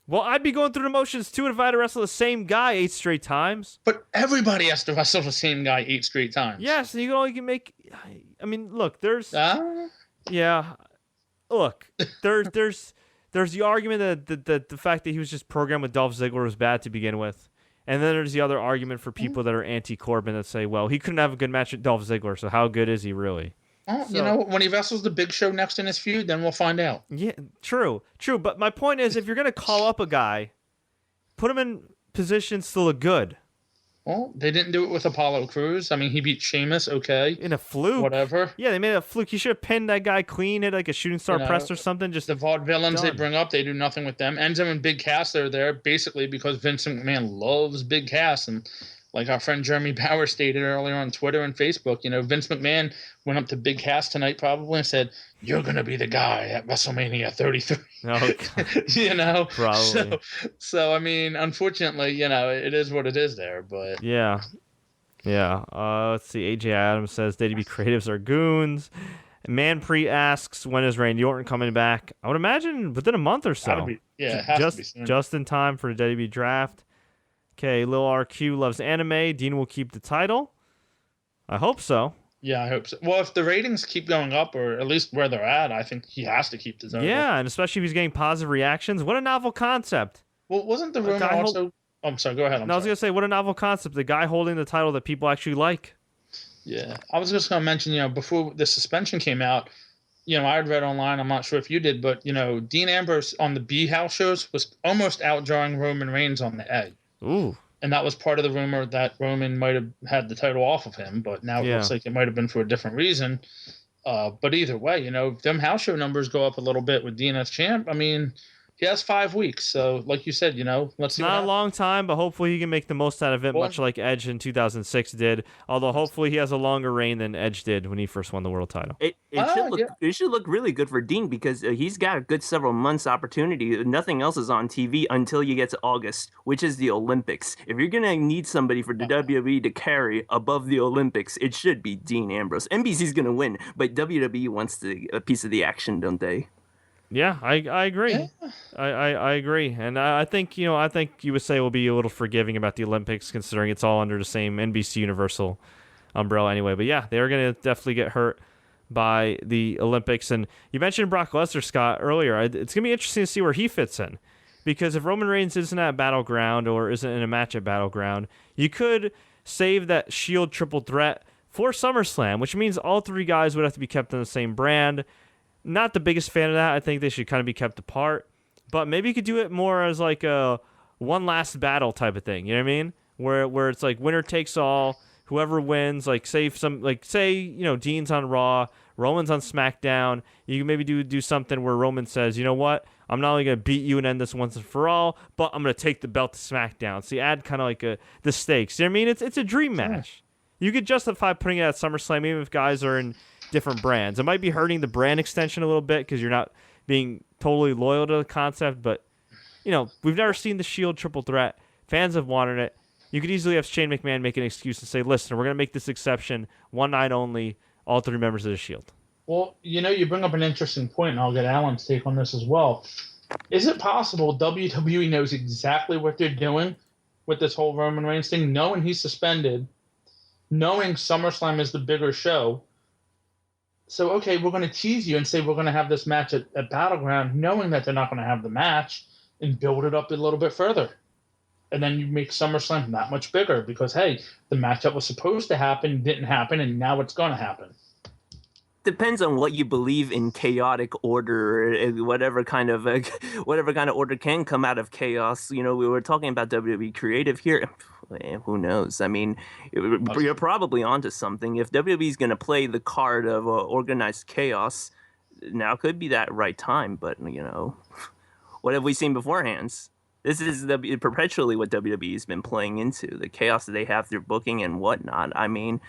Well, I'd be going through the motions too if I had to wrestle the same guy 8 straight times. But everybody has to wrestle the same guy 8 straight times. Yes, you can only make. I mean, look, there's. Yeah, look, there's the argument that the fact that he was just programmed with Dolph Ziggler was bad to begin with, and then there's the other argument for people that are anti-Corbin that say, well, he couldn't have a good match with Dolph Ziggler, so how good is he really? Well, when he wrestles the Big Show next in his feud, then we'll find out. Yeah, true. But my point is, if you're going to call up a guy, put him in positions to look good. Well, they didn't do it with Apollo Crews. I mean, he beat Sheamus, okay. In a fluke. Whatever. Yeah, they made it a fluke. He should have pinned that guy clean, hit like a shooting star press or something. Just the vaudevillains they bring up, they do nothing with them. Enzo and Big Cass, they're there basically because Vince McMahon loves Big Cass. And like our friend Jeremy Bauer stated earlier on Twitter and Facebook, Vince McMahon went up to Big Cass tonight probably and said, "You're going to be the guy at WrestleMania 33. Oh, probably. So, I mean, unfortunately, it is what it is there. But yeah. Let's see. AJ Adams says WWE creatives are goons. Manpreet asks, when is Randy Orton coming back? I would imagine within a month or so. It has to be soon. Just in time for the WWE Draft. Okay, Lil RQ loves anime. Dean will keep the title. I hope so. Yeah, I hope so. Well, if the ratings keep going up, or at least where they're at, I think he has to keep the title. Yeah, and especially if he's getting positive reactions. What a novel concept. Well, wasn't the rumor also... I'm sorry, go ahead. I was going to say, what a novel concept. The guy holding the title that people actually like. Yeah, I was just going to mention, before the suspension came out, I had read online, I'm not sure if you did, but, Dean Ambrose on the B House shows was almost outdrawing Roman Reigns on the A. Ooh. And that was part of the rumor that Roman might have had the title off of him, but now it looks like it might have been for a different reason. But either way, them house show numbers go up a little bit with Dean as champ. I mean, he has 5 weeks. So, like you said, let's see. Not a long time, but hopefully he can make the most out of it, much like Edge in 2006 did. Although hopefully he has a longer reign than Edge did when he first won the world title. It should look really good for Dean because he's got a good several months opportunity. Nothing else is on TV until you get to August, which is the Olympics. If you're going to need somebody for the WWE to carry above the Olympics, it should be Dean Ambrose. NBC's going to win, but WWE wants a piece of the action, don't they? Yeah, I agree. Yeah. I agree, and I think you would say we'll be a little forgiving about the Olympics, considering it's all under the same NBC Universal umbrella anyway. But yeah, they're going to definitely get hurt by the Olympics. And you mentioned Brock Lesnar, Scott, earlier. It's going to be interesting to see where he fits in. Because if Roman Reigns isn't at Battleground or isn't in a match at Battleground, you could save that Shield triple threat for SummerSlam, which means all three guys would have to be kept in the same brand. Not the biggest fan of that. I think they should kind of be kept apart. But maybe you could do it more as like a one last battle type of thing. You know what I mean? Where it's like winner takes all. Whoever wins, like say Dean's on Raw, Roman's on SmackDown. You can maybe do something where Roman says, you know what? I'm not only going to beat you and end this once and for all, but I'm going to take the belt to SmackDown. So you add kind of like the stakes. You know what I mean? It's a dream match. You could justify putting it at SummerSlam even if guys are in different brands. It might be hurting the brand extension a little bit because you're not being totally loyal to the concept. But, we've never seen the Shield triple threat. Fans have wanted it. You could easily have Shane McMahon make an excuse and say, listen, we're going to make this exception, one night only, all three members of the Shield. Well, you bring up an interesting point, and I'll get Alan's take on this as well. Is it possible WWE knows exactly what they're doing with this whole Roman Reigns thing, knowing he's suspended, knowing SummerSlam is the bigger show? So, okay, we're going to tease you and say we're going to have this match at Battleground, knowing that they're not going to have the match, and build it up a little bit further. And then you make SummerSlam that much bigger because, hey, the match that was supposed to happen didn't happen, and now it's going to happen. Depends on what you believe in chaotic order, whatever kind of order can come out of chaos. We were talking about WWE creative here. Who knows? I mean, you're probably onto something. If WWE is going to play the card of organized chaos, now could be that right time. But what have we seen beforehand? This is perpetually what WWE has been playing into, the chaos that they have through booking and whatnot. I mean,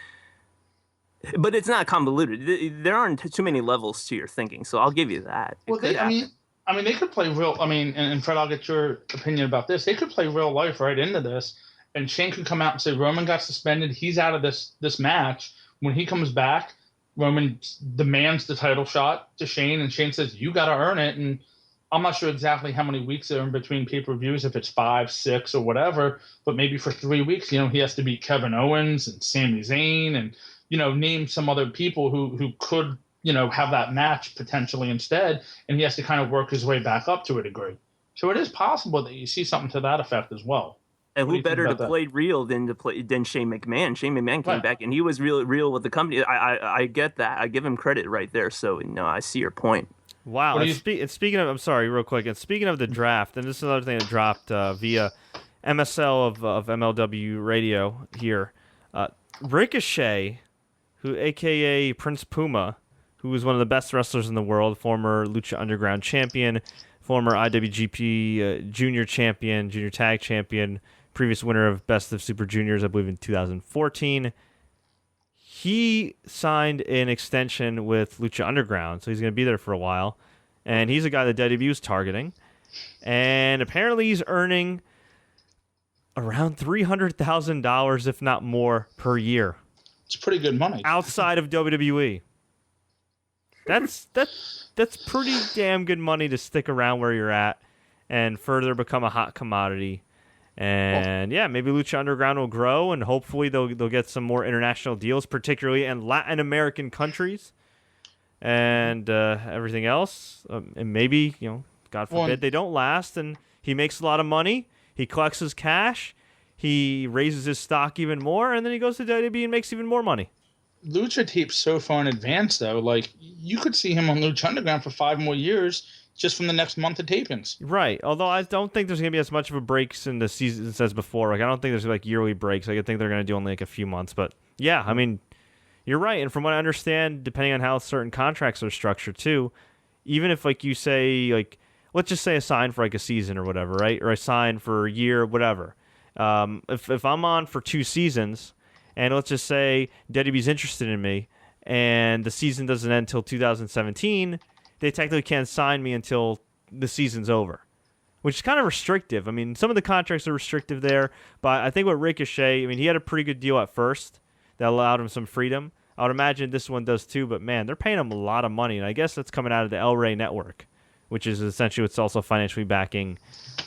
but it's not convoluted. There aren't too many levels to your thinking, so I'll give you that. Well, they could play real. And Fred, I'll get your opinion about this. They could play real life right into this, and Shane could come out and say Roman got suspended. He's out of this match. When he comes back, Roman demands the title shot to Shane, and Shane says, "You got to earn it." And I'm not sure exactly how many weeks are in between pay-per-views, if it's 5, 6, or whatever, but maybe for 3 weeks, he has to beat Kevin Owens and Sami Zayn and, name some other people who could, have that match potentially instead, and he has to kind of work his way back up to a degree. So it is possible that you see something to that effect as well. And who better to play real than Shane McMahon? Shane McMahon came back and he was real with the company. I get that. I give him credit right there. So I see your point. Wow. And speaking of, I'm sorry, real quick. And speaking of the draft, and this is another thing that dropped via MSL of MLW Radio here. Ricochet, who AKA Prince Puma, who was one of the best wrestlers in the world, former Lucha Underground champion, former IWGP Junior champion, Junior Tag champion, previous winner of Best of Super Juniors, I believe in 2014. He signed an extension with Lucha Underground, so he's going to be there for a while. And he's a guy that WWE is targeting. And apparently he's earning around $300,000, if not more, per year. It's pretty good money. Outside of WWE. That's pretty damn good money to stick around where you're at and further become a hot commodity. And maybe Lucha Underground will grow, and hopefully they'll get some more international deals, particularly in Latin American countries, and everything else. And maybe God forbid they don't last, and he makes a lot of money. He collects his cash, he raises his stock even more, and then he goes to WWE and makes even more money. Lucha tapes so far in advance, though. Like, you could see him on Lucha Underground for 5 more years just from the next month of tapings. Right. Although I don't think there's going to be as much of a breaks in the season as before. Like, I don't think there's like yearly breaks. I think they're going to do only like a few months. But yeah, I mean, you're right. And from what I understand, depending on how certain contracts are structured too, even if like you say, like, let's just say a sign for like a season or whatever, right? Or a sign for a year, whatever. If I'm on for 2 seasons, and let's just say WWE's interested in me, and the season doesn't end until 2017, they technically can't sign me until the season's over, which is kind of restrictive. I mean, some of the contracts are restrictive there, but I think with Ricochet, I mean, he had a pretty good deal at first that allowed him some freedom. I would imagine this one does too, but man, they're paying him a lot of money, and I guess that's coming out of the El Rey network, which is essentially what's also financially backing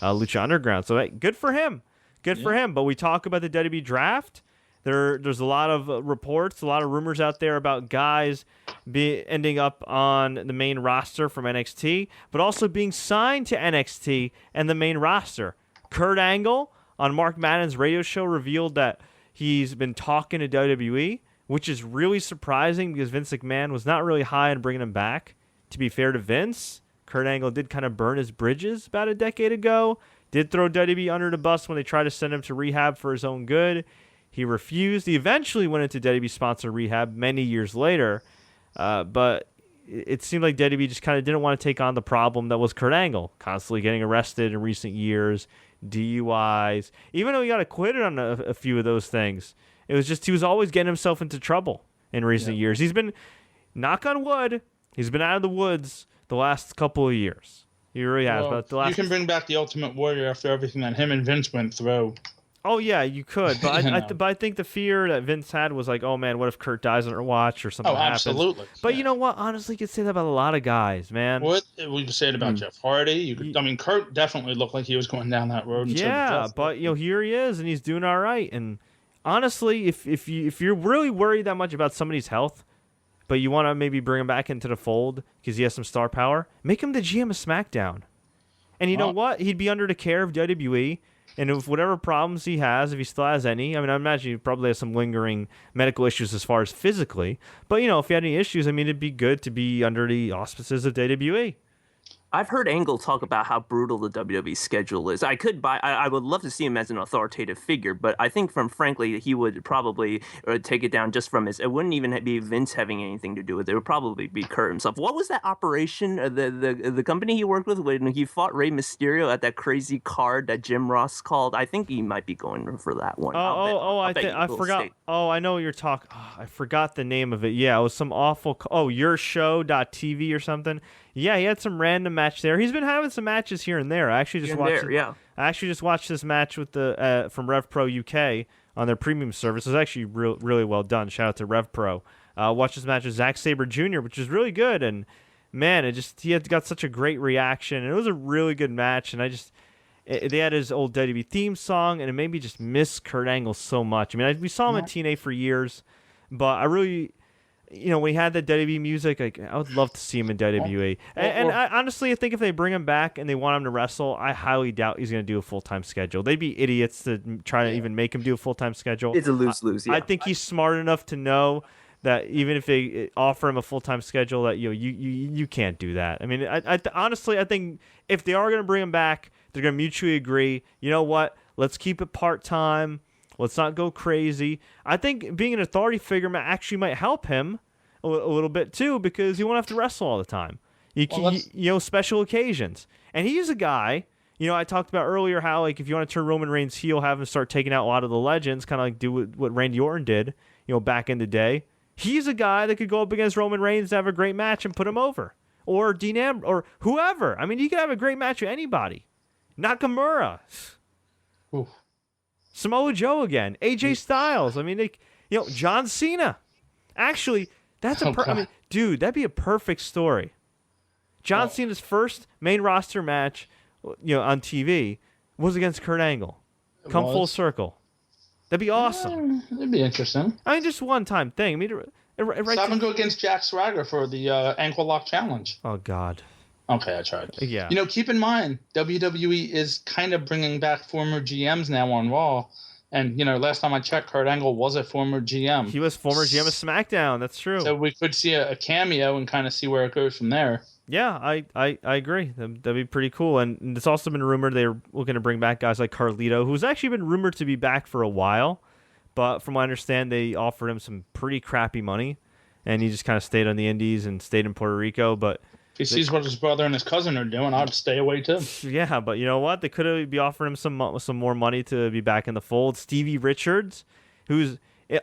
Lucha Underground. So hey, good for him. Good for him. But we talk about the WWE Draft. There's a lot of reports, a lot of rumors out there about guys ending up on the main roster from NXT, but also being signed to NXT and the main roster. Kurt Angle on Mark Madden's radio show revealed that he's been talking to WWE, which is really surprising because Vince McMahon was not really high on bringing him back. To be fair to Vince, Kurt Angle did kind of burn his bridges about a decade ago, did throw WWE under the bus when they tried to send him to rehab for his own good. He refused. He eventually went into WWE-sponsored rehab many years later, but it seemed like WWE just kind of didn't want to take on the problem that was Kurt Angle, constantly getting arrested in recent years, DUIs. Even though he got acquitted on a few of those things, it was just he was always getting himself into trouble in recent years. He's been, knock on wood, he's been out of the woods the last couple of years. He really has. Well, but the last... You can bring back the Ultimate Warrior after everything that him and Vince went through. Oh, yeah, you could. But I think the fear that Vince had was like, oh, man, what if Kurt dies on our watch or something happens? Absolutely. But you know what? Honestly, you could say that about a lot of guys, man. What we could say it about Jeff Hardy. Kurt definitely looked like he was going down that road. Yeah, but here he is, and he's doing all right. And honestly, if you're really worried that much about somebody's health, but you want to maybe bring him back into the fold because he has some star power, make him the GM of SmackDown. And you know what? He'd be under the care of WWE. And if whatever problems he has, if he still has any, I mean, I imagine he probably has some lingering medical issues as far as physically. But, if he had any issues, I mean, it'd be good to be under the auspices of WWE. I've heard Angle talk about how brutal the WWE schedule is. I would love to see him as an authoritative figure, but I think frankly, he would probably take it down just from his, it wouldn't even be Vince having anything to do with it. It would probably be Kurt himself. What was that operation, the company he worked with when he fought Rey Mysterio at that crazy card that Jim Ross called? I think he might be going for that one. I forgot. Oh, I know what you're talking. Oh, I forgot the name of it. Yeah, it was some awful, YourShow.tv or something. Yeah, he had some random match there. He's been having some matches here and there. I actually just watched this match with the from RevPro UK on their premium service. It was actually really well done. Shout out to RevPro. Watched this match with Zack Sabre Jr., which is really good. And man, he had got such a great reaction, and it was a really good match. And they had his old WWE theme song, and it made me just miss Kurt Angle so much. I mean, we saw him in TNA for years, but I really. When he had the WWE music, I would love to see him in WWE. I honestly, I think if they bring him back and they want him to wrestle, I highly doubt he's going to do a full-time schedule. They'd be idiots to try to even make him do a full-time schedule. It's a lose-lose, yeah. I think he's smart enough to know that even if they offer him a full-time schedule, that you can't do that. I mean, honestly, I think if they are going to bring him back, they're going to mutually agree, you know what, let's keep it part-time. Let's not go crazy. I think being an authority figure actually might help him a little bit too, because he won't have to wrestle all the time. Special occasions. And he's a guy, I talked about earlier how if you want to turn Roman Reigns heel, have him start taking out a lot of the legends, kind of like do what Randy Orton did, back in the day. He's a guy that could go up against Roman Reigns to have a great match and put him over. Or Dean Ambrose, or whoever. I mean, he could have a great match with anybody. Nakamura. Oof. Samoa Joe again, AJ Styles. I mean, John Cena. Actually, that's dude, that'd be a perfect story. John Cena's first main roster match, on TV was against Kurt Angle. Come full circle. That'd be awesome. It'd be interesting. I mean, just one-time thing. I mean, have him go against Jack Swagger for the ankle lock challenge. Oh God. Okay, I tried. Yeah. Keep in mind, WWE is kind of bringing back former GMs now on Raw. And, last time I checked, Kurt Angle was a former GM. He was former GM of SmackDown. That's true. So we could see a cameo and kind of see where it goes from there. Yeah, I agree. That'd be pretty cool. And it's also been rumored they're looking to bring back guys like Carlito, who's actually been rumored to be back for a while. But from what I understand, they offered him some pretty crappy money. And he just kind of stayed on the Indies and stayed in Puerto Rico. But if he sees what his brother and his cousin are doing, I'd stay away too. Yeah, but you know what? They could be offering him some more money to be back in the fold. Stevie Richards, who's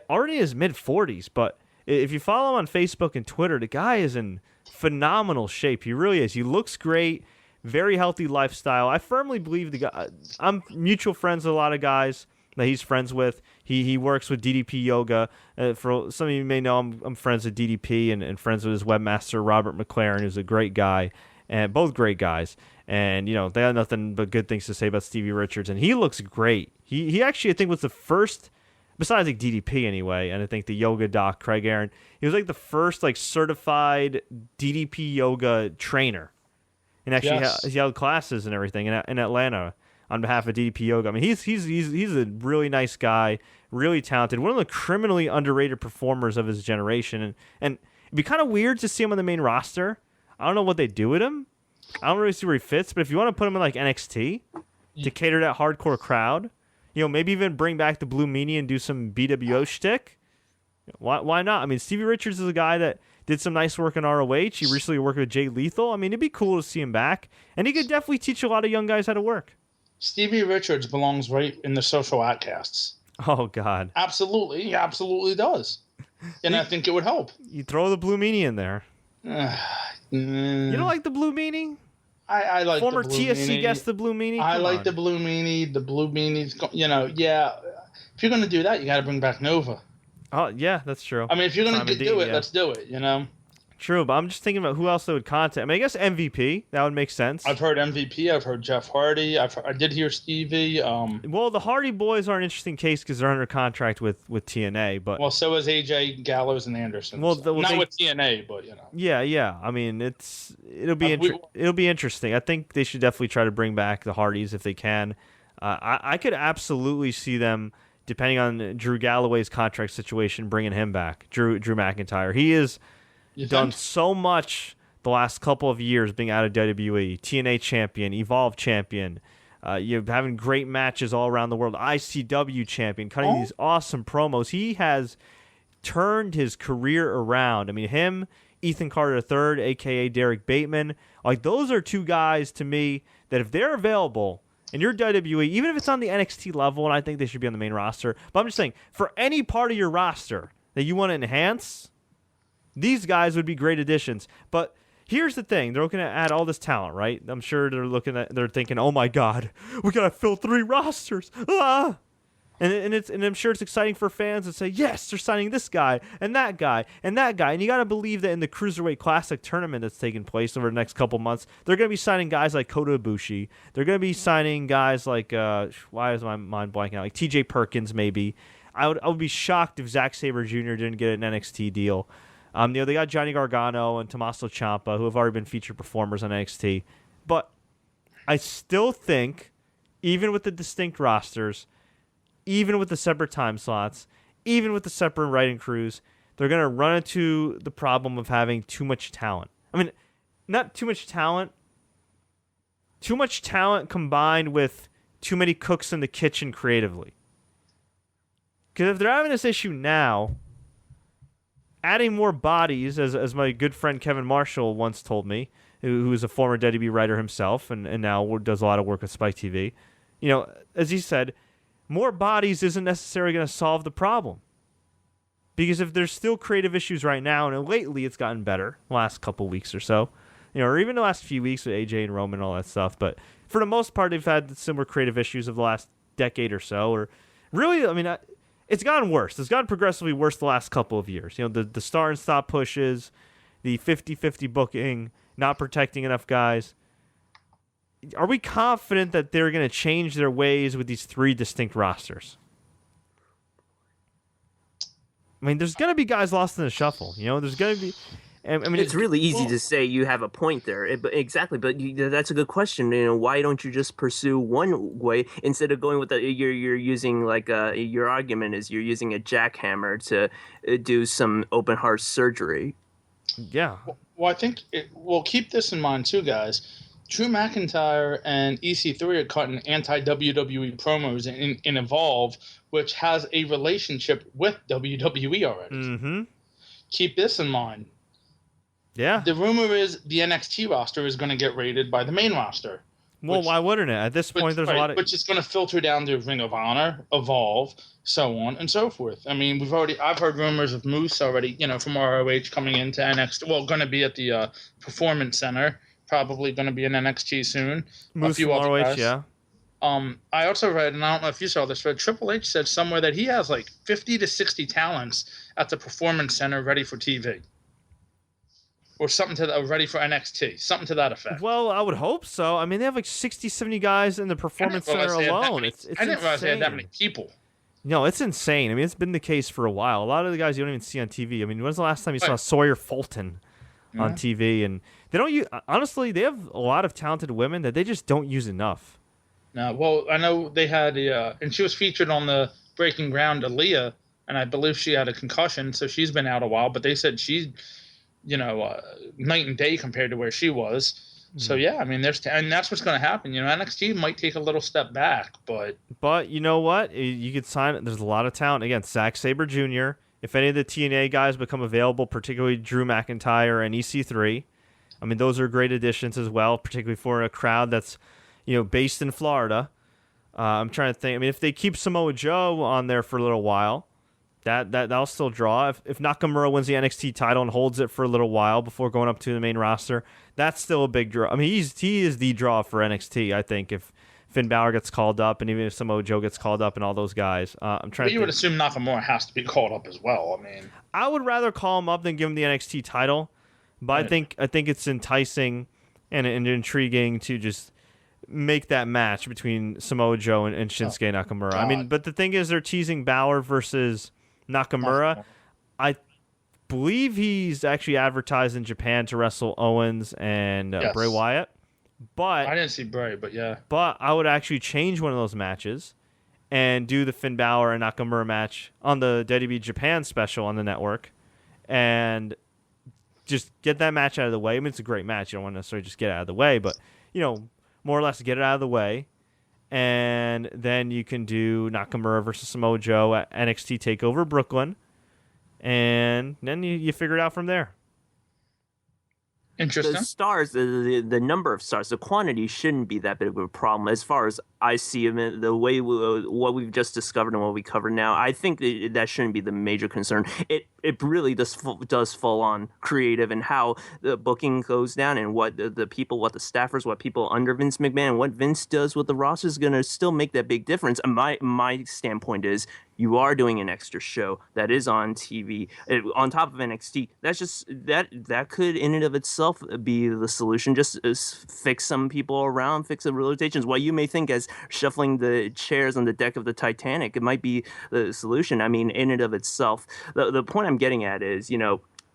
already in his mid-40s, but if you follow him on Facebook and Twitter, the guy is in phenomenal shape. He really is. He looks great, very healthy lifestyle. I firmly believe the guy. I'm mutual friends with a lot of guys that he's friends with. He works with DDP Yoga. For some of you may know, I'm friends with DDP and friends with his webmaster, Robert McLaren, who's a great guy, and both great guys. And, they have nothing but good things to say about Stevie Richards, and he looks great. He actually, I think, was the first besides like DDP anyway, and I think the yoga doc Craig Aaron, he was like the first like certified DDP yoga trainer, and actually he held classes and everything in Atlanta on behalf of DDP Yoga. I mean, he's a really nice guy, really talented, one of the criminally underrated performers of his generation, and it'd be kind of weird to see him on the main roster. I don't know what they do with him. I don't really see where he fits, but if you want to put him in like NXT to cater to that hardcore crowd, maybe even bring back the Blue Meanie and do some BWO shtick. Why not? I mean, Stevie Richards is a guy that did some nice work in ROH. He recently worked with Jay Lethal. I mean, it'd be cool to see him back, and he could definitely teach a lot of young guys how to work. Stevie Richards belongs right in the social outcasts. Oh, God. Absolutely. He absolutely does. And I think it would help. You throw the Blue Meanie in there. You don't like the Blue Meanie? I like former the Blue TSC Meanie. guest, the Blue Meanie. I like the Blue Meanie. The Blue Meanie's, if you're going to do that, you got to bring back Nova. Oh, yeah, that's true. I mean, if you're going to do it, let's do it, True, but I'm just thinking about who else they would contact. I mean, I guess MVP. That would make sense. I've heard MVP. I've heard Jeff Hardy. I did hear Stevie. Well, the Hardy boys are an interesting case because they're under contract with TNA. But so is AJ, Gallows, and Anderson. Not with TNA, but Yeah. I mean, it'll be interesting. I think they should definitely try to bring back the Hardys if they can. I could absolutely see them, depending on Drew Galloway's contract situation, bringing him back. Drew McIntyre. He is done so much the last couple of years being out of WWE, TNA champion, Evolve champion, you're having great matches all around the world, ICW champion, cutting these awesome promos. He has turned his career around. I mean, him, Ethan Carter III, a.k.a. Derek Bateman, like those are two guys to me that if they're available and you're WWE, even if it's on the NXT level, and I think they should be on the main roster, but I'm just saying, for any part of your roster that you want to enhance, these guys would be great additions. But here's the thing. They're looking to add all this talent, right? I'm sure they're thinking, oh my God, we got to fill 3 rosters. Ah! And I'm sure it's exciting for fans to say, yes, they're signing this guy and that guy and that guy. And you got to believe that in the Cruiserweight Classic tournament that's taking place over the next couple months, they're going to be signing guys like Kota Ibushi. They're going to be signing guys like, why is my mind blanking out? Like TJ Perkins, maybe. I would be shocked if Zack Sabre Jr. didn't get an NXT deal. They got Johnny Gargano and Tommaso Ciampa, who have already been featured performers on NXT. But I still think, even with the distinct rosters, even with the separate time slots, even with the separate writing crews, they're going to run into the problem of having too much talent. I mean, not too much talent. Too much talent combined with too many cooks in the kitchen creatively. Because if they're having this issue now, adding more bodies, as my good friend Kevin Marshall once told me, who is a former WWE writer himself and now does a lot of work with Spike TV, as he said, more bodies isn't necessarily going to solve the problem. Because if there's still creative issues right now, and lately it's gotten better, the last couple weeks or so, or even the last few weeks with AJ and Roman and all that stuff, but for the most part, they've had similar creative issues of the last decade or so, or really, it's gotten worse. It's gotten progressively worse the last couple of years. The start and stop pushes, the 50-50 booking, not protecting enough guys. Are we confident that they're going to change their ways with these 3 distinct rosters? I mean, there's going to be guys lost in the shuffle. There's going to be... it's really easy to say you have a point there. Exactly, but that's a good question. Why don't you just pursue one way instead of going with you're using your argument is you're using a jackhammer to do some open heart surgery. Yeah. Well, I think we'll keep this in mind too, guys. Drew McIntyre and EC3 are cutting anti-WWE promos in Evolve, which has a relationship with WWE already. Mm-hmm. Keep this in mind. Yeah. The rumor is the NXT roster is going to get raided by the main roster. Well, why wouldn't it? At this point, there's a lot of... Which is going to filter down to Ring of Honor, Evolve, so on and so forth. I mean, I've heard rumors of Moose already, from ROH coming into NXT. Well, going to be at the Performance Center. Probably going to be in NXT soon. Moose from ROH, yeah. I also read, and I don't know if you saw this, but Triple H said somewhere that he has like 50 to 60 talents at the Performance Center ready for TV. Or something ready for NXT. Something to that effect. Well, I would hope so. I mean, they have like 60, 70 guys in the Performance Center alone. I didn't realize they had that many people. No, it's insane. I mean, it's been the case for a while. A lot of the guys you don't even see on TV. I mean, when's the last time you saw Right. Sawyer Fulton on Yeah. TV? And they don't use, honestly, they have a lot of talented women that they just don't use enough. No, well, I know they had and she was featured on the Breaking Ground, Aaliyah, and I believe she had a concussion, so she's been out a while. But they said she's, night and day compared to where she was. So yeah, I mean, and that's what's going to happen. NXT might take a little step back, but you know what? You could sign. There's a lot of talent. Again, Zack Sabre Jr. If any of the TNA guys become available, particularly Drew McIntyre and EC3, I mean, those are great additions as well, particularly for a crowd that's, based in Florida. I'm trying to think. I mean, if they keep Samoa Joe on there for a little while, that'll still draw. If Nakamura wins the NXT title and holds it for a little while before going up to the main roster, that's still a big draw. I mean, he is the draw for NXT. I think if Finn Balor gets called up, and even if Samoa Joe gets called up, and all those guys, I'm trying. But you would assume Nakamura has to be called up as well. I mean, I would rather call him up than give him the NXT title, but Right. I think it's enticing and intriguing to just make that match between Samoa Joe and Shinsuke Nakamura. I mean, God. but the thing is, they're teasing Balor versus Nakamura. I believe he's actually advertised in Japan to wrestle Owens and Yes. Bray Wyatt. I But didn't see Bray, but yeah. I would actually change one of those matches and do the Finn Balor and Nakamura match on the WWE Japan special on the network, and just get that match out of the way. I mean, it's a great match. You don't want to necessarily just get it out of the way, but more or less get it out of the way. And then you can do Nakamura versus Samoa Joe at NXT TakeOver Brooklyn. And then you figure it out from there. Interesting. The stars, the number of stars, the quantity shouldn't be that big of a problem as far as I see them. The way what we've just discovered and what we cover now, I think that shouldn't be the major concern. It really does fall on creative and how the booking goes down and what the people, what the staffers, what people under Vince McMahon, and what Vince does with the roster is going to still make that big difference. And my standpoint is, you are doing an extra show that is on TV on top of NXT. That's just that could in and of itself be the solution. Just fix some people around, fix the rotations. What you may think as shuffling the chairs on the deck of the Titanic, it might be the solution. I mean, in and of itself, the point I'm getting at is,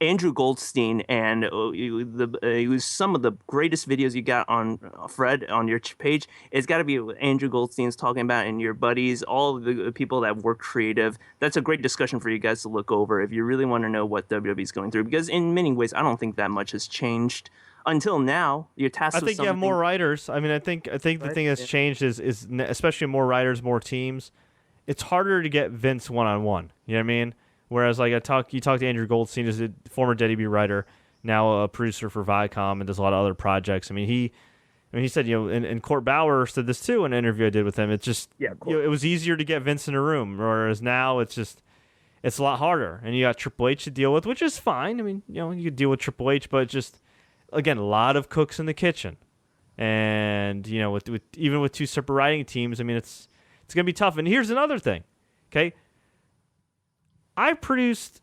Andrew Goldstein, and it was some of the greatest videos you got on Fred on your page. It's got to be what Andrew Goldstein's talking about, and your buddies, all of the people that work creative. That's a great discussion for you guys to look over if you really want to know what WWE is going through. Because in many ways, I don't think that much has changed until now. You're tasked I with think you have more writers. I mean, I think the thing that's changed is especially more writers, more teams. It's harder to get Vince one-on-one. You know what I mean? Whereas, like, you talk to Andrew Goldstein, who's a former WWE writer, now a producer for Viacom, and does a lot of other projects. I mean, he said, and Court Bauer said this too in an interview I did with him. It's just, it was easier to get Vince in a room, whereas now it's a lot harder. And you got Triple H to deal with, which is fine. I mean, you could deal with Triple H, but just, again, a lot of cooks in the kitchen. And, with even with two separate writing teams, I mean, it's going to be tough. And here's another thing, okay? I produced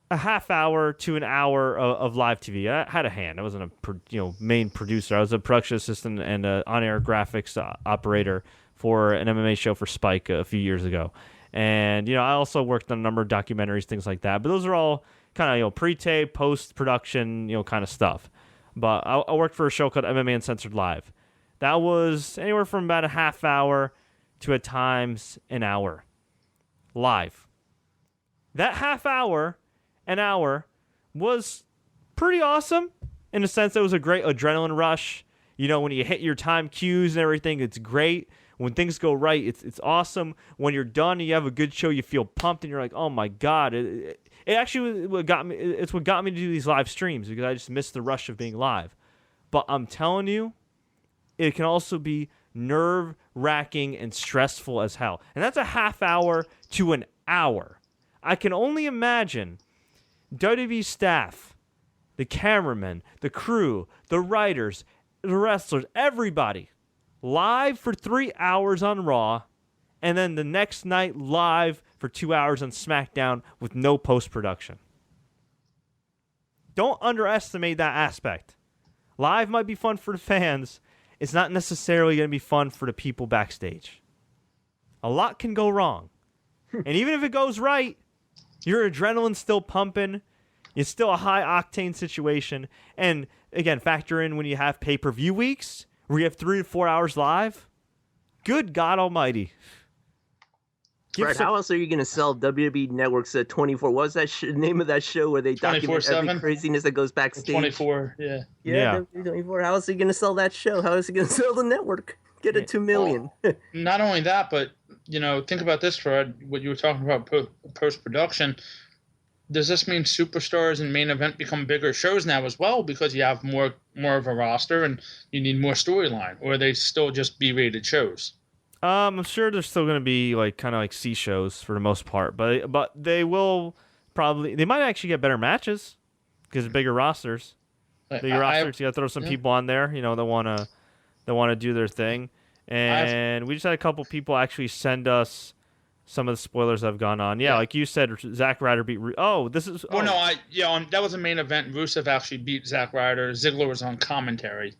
a half hour to an hour of live TV. I had a hand. I wasn't a main producer. I was a production assistant and an on-air graphics operator for an MMA show for Spike a few years ago. And I also worked on a number of documentaries, things like that. But those are all kind of pre-tape, post-production, kind of stuff. But I worked for a show called MMA Uncensored Live. That was anywhere from about a half hour to at times an hour live. That half hour, an hour, was pretty awesome in the sense that it was a great adrenaline rush. When you hit your time cues and everything, it's great. When things go right, it's awesome. When you're done and you have a good show, you feel pumped and you're like, oh my God. It actually what got me. It's what got me to do these live streams because I just missed the rush of being live. But I'm telling you, it can also be nerve-wracking and stressful as hell. And that's a half hour to an hour. I can only imagine WWE staff, the cameramen, the crew, the writers, the wrestlers, everybody, live for 3 hours on Raw, and then the next night live for 2 hours on SmackDown with no post-production. Don't underestimate that aspect. Live might be fun for the fans. It's not necessarily going to be fun for the people backstage. A lot can go wrong. And even if it goes right, your adrenaline's still pumping. It's still a high octane situation. And again, factor in when you have pay-per-view weeks where you have 3 to 4 hours live. Good God Almighty. Fred, how else are you going to sell WWE Network's 24? What was that name of that show where they document every craziness that goes backstage? 24, yeah. Yeah, WWE 24. How else are you going to sell that show? How is he going to sell the network? Get it $2 million. Well, not only that, but, think about this, Fred, what you were talking about post-production. Does this mean superstars and main event become bigger shows now as well because you have more of a roster and you need more storyline? Or are they still just B-rated shows? I'm sure there's still going to be kind of C shows for the most part, but they will they might actually get better matches because bigger rosters. Bigger rosters, you got to throw some people on there, that want to do their thing. And we just had a couple people actually send us some of the spoilers that have gone on. Yeah, like you said, Zack Ryder beat. This is. Well, no, that was a main event. Rusev actually beat Zack Ryder. Ziggler was on commentary.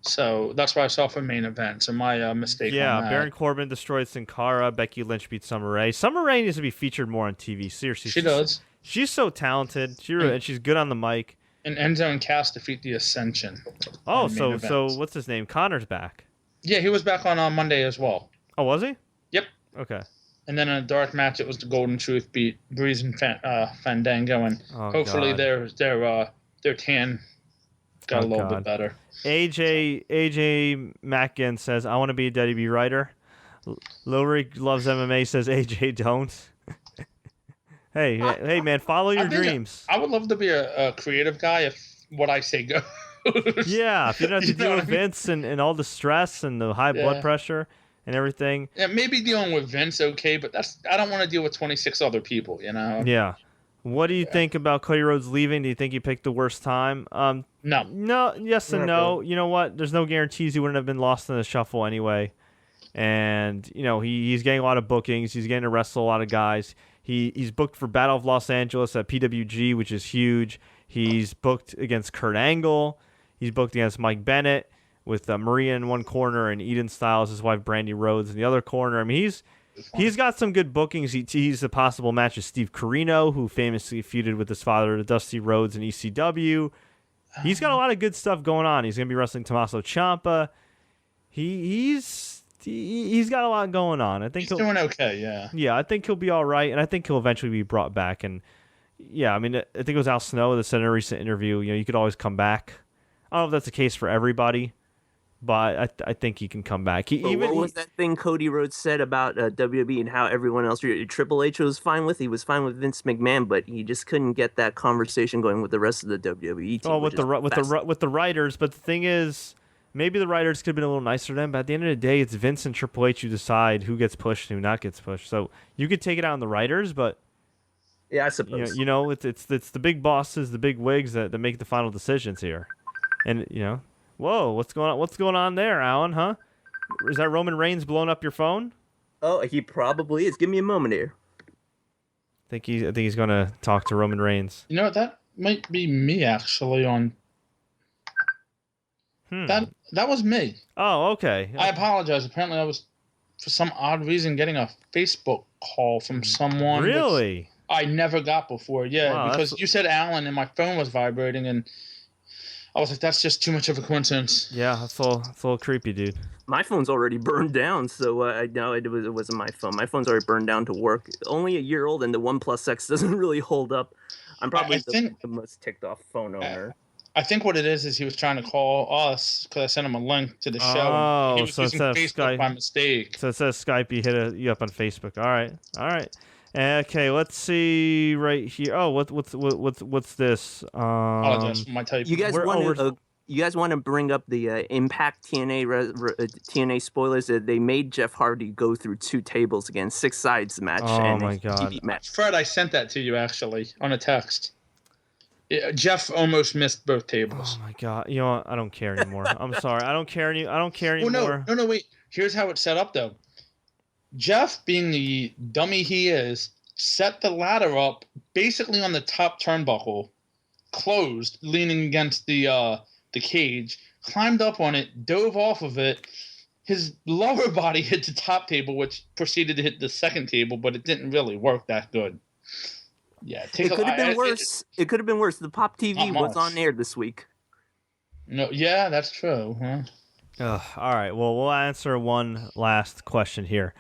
So that's why I saw for main event. So my mistake. Yeah, on that. Baron Corbin destroyed Sin Cara. Becky Lynch beat Summer Rae. Summer Rae needs to be featured more on TV. Seriously, she does. She's so talented. And she's good on the mic. And Enzo and Cass defeat the Ascension. Oh, so what's his name? Connor's back. Yeah, he was back on Monday as well. Oh, was he? Yep. Okay. And then in a dark match, it was the Golden Truth beat Breeze and Fandango, and hopefully their tan got a little bit better. AJ Mackin says, "I want to be a WWE writer." Lilrick loves MMA says, "AJ don't." Hey, man, follow your dreams. I would love to be a creative guy if what I say goes. Yeah, if you don't have to deal with Vince and all the stress and the high blood pressure and everything. Yeah, maybe dealing with Vince, okay, but I don't want to deal with 26 other people, Yeah. What do you think about Cody Rhodes leaving? Do you think he picked the worst time? No. Yes and no. You know what? There's no guarantees he wouldn't have been lost in the shuffle anyway. And he's getting a lot of bookings. He's getting to wrestle a lot of guys. He's booked for Battle of Los Angeles at PWG, which is huge. He's booked against Kurt Angle. He's booked against Mike Bennett with Maria in one corner and Eden Styles, his wife Brandy Rhodes, in the other corner. I mean, he's got some good bookings. He teased a possible match with Steve Corino, who famously feuded with his father, Dusty Rhodes, in ECW. He's got a lot of good stuff going on. He's going to be wrestling Tommaso Ciampa. He's got a lot going on. I think he's doing okay, yeah. Yeah, I think he'll be all right, and I think he'll eventually be brought back. And yeah, I mean, I think it was Al Snow that said in a recent interview, you could always come back. I don't know if that's the case for everybody, but I think he can come back. What was that thing Cody Rhodes said about WWE and how everyone else, Triple H was fine with? He was fine with Vince McMahon, but he just couldn't get that conversation going with the rest of the WWE team. Oh, with the writers, but the thing is, maybe the writers could have been a little nicer to them. But at the end of the day, it's Vince and Triple H who decide who gets pushed and who not gets pushed. So you could take it out on the writers, but yeah, I suppose it's the big bosses, the big wigs that make the final decisions here. And whoa, what's going on? What's going on there, Alan? Huh? Is that Roman Reigns blowing up your phone? Oh, he probably is. Give me a moment here. I think he's going to talk to Roman Reigns. That might be me actually on. That was me. Oh, okay. I apologize. Apparently, I was for some odd reason getting a Facebook call from someone. Really? I never got before. Yeah, wow, because you said Alan and my phone was vibrating and. I was like, that's just too much of a coincidence. Yeah, that's a little creepy, dude. My phone's already burned down, so no, it wasn't my phone. My phone's already burned down to work. Only a year old, and the OnePlus X doesn't really hold up. I'm probably the most ticked off phone owner. I think what it is he was trying to call us because I sent him a link to the show. Oh, he was using Facebook by mistake. So it says Skype. He hit you up on Facebook. All right. Okay, let's see right here. Oh, what's this? Apologize for my type. You guys want to bring up the Impact TNA spoilers? They made Jeff Hardy go through 2 tables again, 6 sides match. Oh my God, match. Fred, I sent that to you actually on a text. Yeah, Jeff almost missed both tables. Oh my God, you know what? I don't care anymore. I'm sorry, I don't care anymore. No, wait. Here's how it's set up though. Jeff, being the dummy he is, set the ladder up basically on the top turnbuckle, closed, leaning against the cage, climbed up on it, dove off of it, his lower body hit the top table, which proceeded to hit the second table, but it didn't really work that good. Yeah, it could have been worse. It could have been worse. The Pop TV was on air this week. No, yeah, that's true. Huh? All right, well, we'll answer one last question here.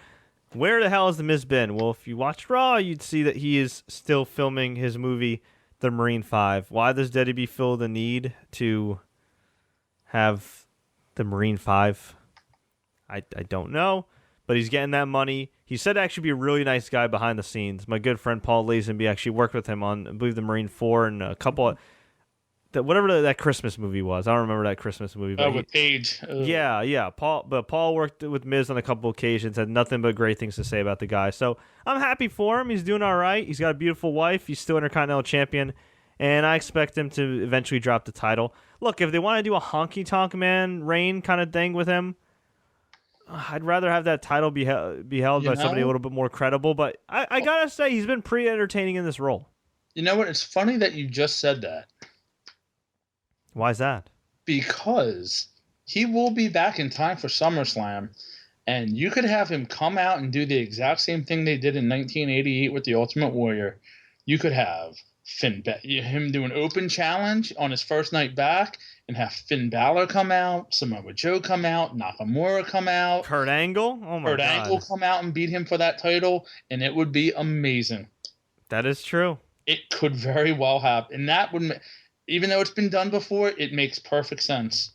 Where the hell has The Miz been? Well, if you watched Raw, you'd see that he is still filming his movie, The Marine 5. Why does WWE feel the need to have The Marine 5? I don't know, but he's getting that money. He said to actually be a really nice guy behind the scenes. My good friend Paul Lazenby actually worked with him on, I believe, The Marine 4 and a couple of... whatever that Christmas movie was. I don't remember that Christmas movie. But with Paige. Yeah. Paul worked with Miz on a couple occasions, had nothing but great things to say about the guy. So I'm happy for him. He's doing all right. He's got a beautiful wife. He's still Intercontinental Champion, and I expect him to eventually drop the title. Look, if they want to do a honky tonk man reign kind of thing with him, I'd rather have that title be held by somebody a little bit more credible. But I gotta say, he's been pretty entertaining in this role. You know what? It's funny that you just said that. Why is that? Because he will be back in time for SummerSlam, and you could have him come out and do the exact same thing they did in 1988 with the Ultimate Warrior. You could have him do an open challenge on his first night back, and have Finn Balor come out, Samoa Joe come out, Nakamura come out, Kurt Angle? Oh my God. Kurt Angle come out and beat him for that title, and it would be amazing. That is true. It could very well happen, and that would... Even though it's been done before, it makes perfect sense.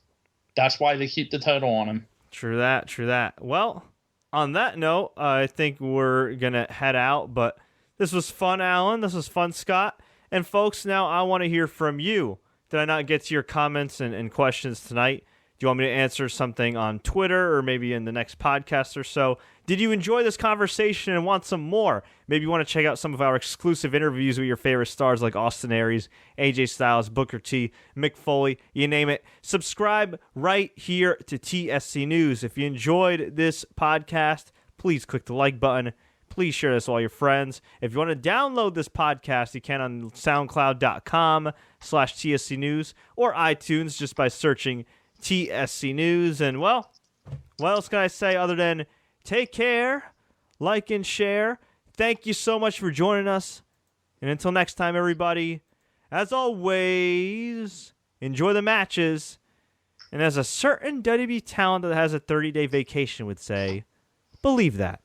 That's why they keep the title on him. True that. Well, on that note, I think we're going to head out. But this was fun, Alan. This was fun, Scott. And folks, now I want to hear from you. Did I not get to your comments and questions tonight? Do you want me to answer something on Twitter or maybe in the next podcast or so? Did you enjoy this conversation and want some more? Maybe you want to check out some of our exclusive interviews with your favorite stars like Austin Aries, AJ Styles, Booker T, Mick Foley, you name it. Subscribe right here to TSC News. If you enjoyed this podcast, please click the like button. Please share this with all your friends. If you want to download this podcast, you can on soundcloud.com/TSC News or iTunes just by searching TSC News. And, well, what else can I say other than take care, like and share. Thank you so much for joining us. And until next time, everybody, as always, enjoy the matches. And as a certain WWE talent that has a 30-day vacation would say, believe that.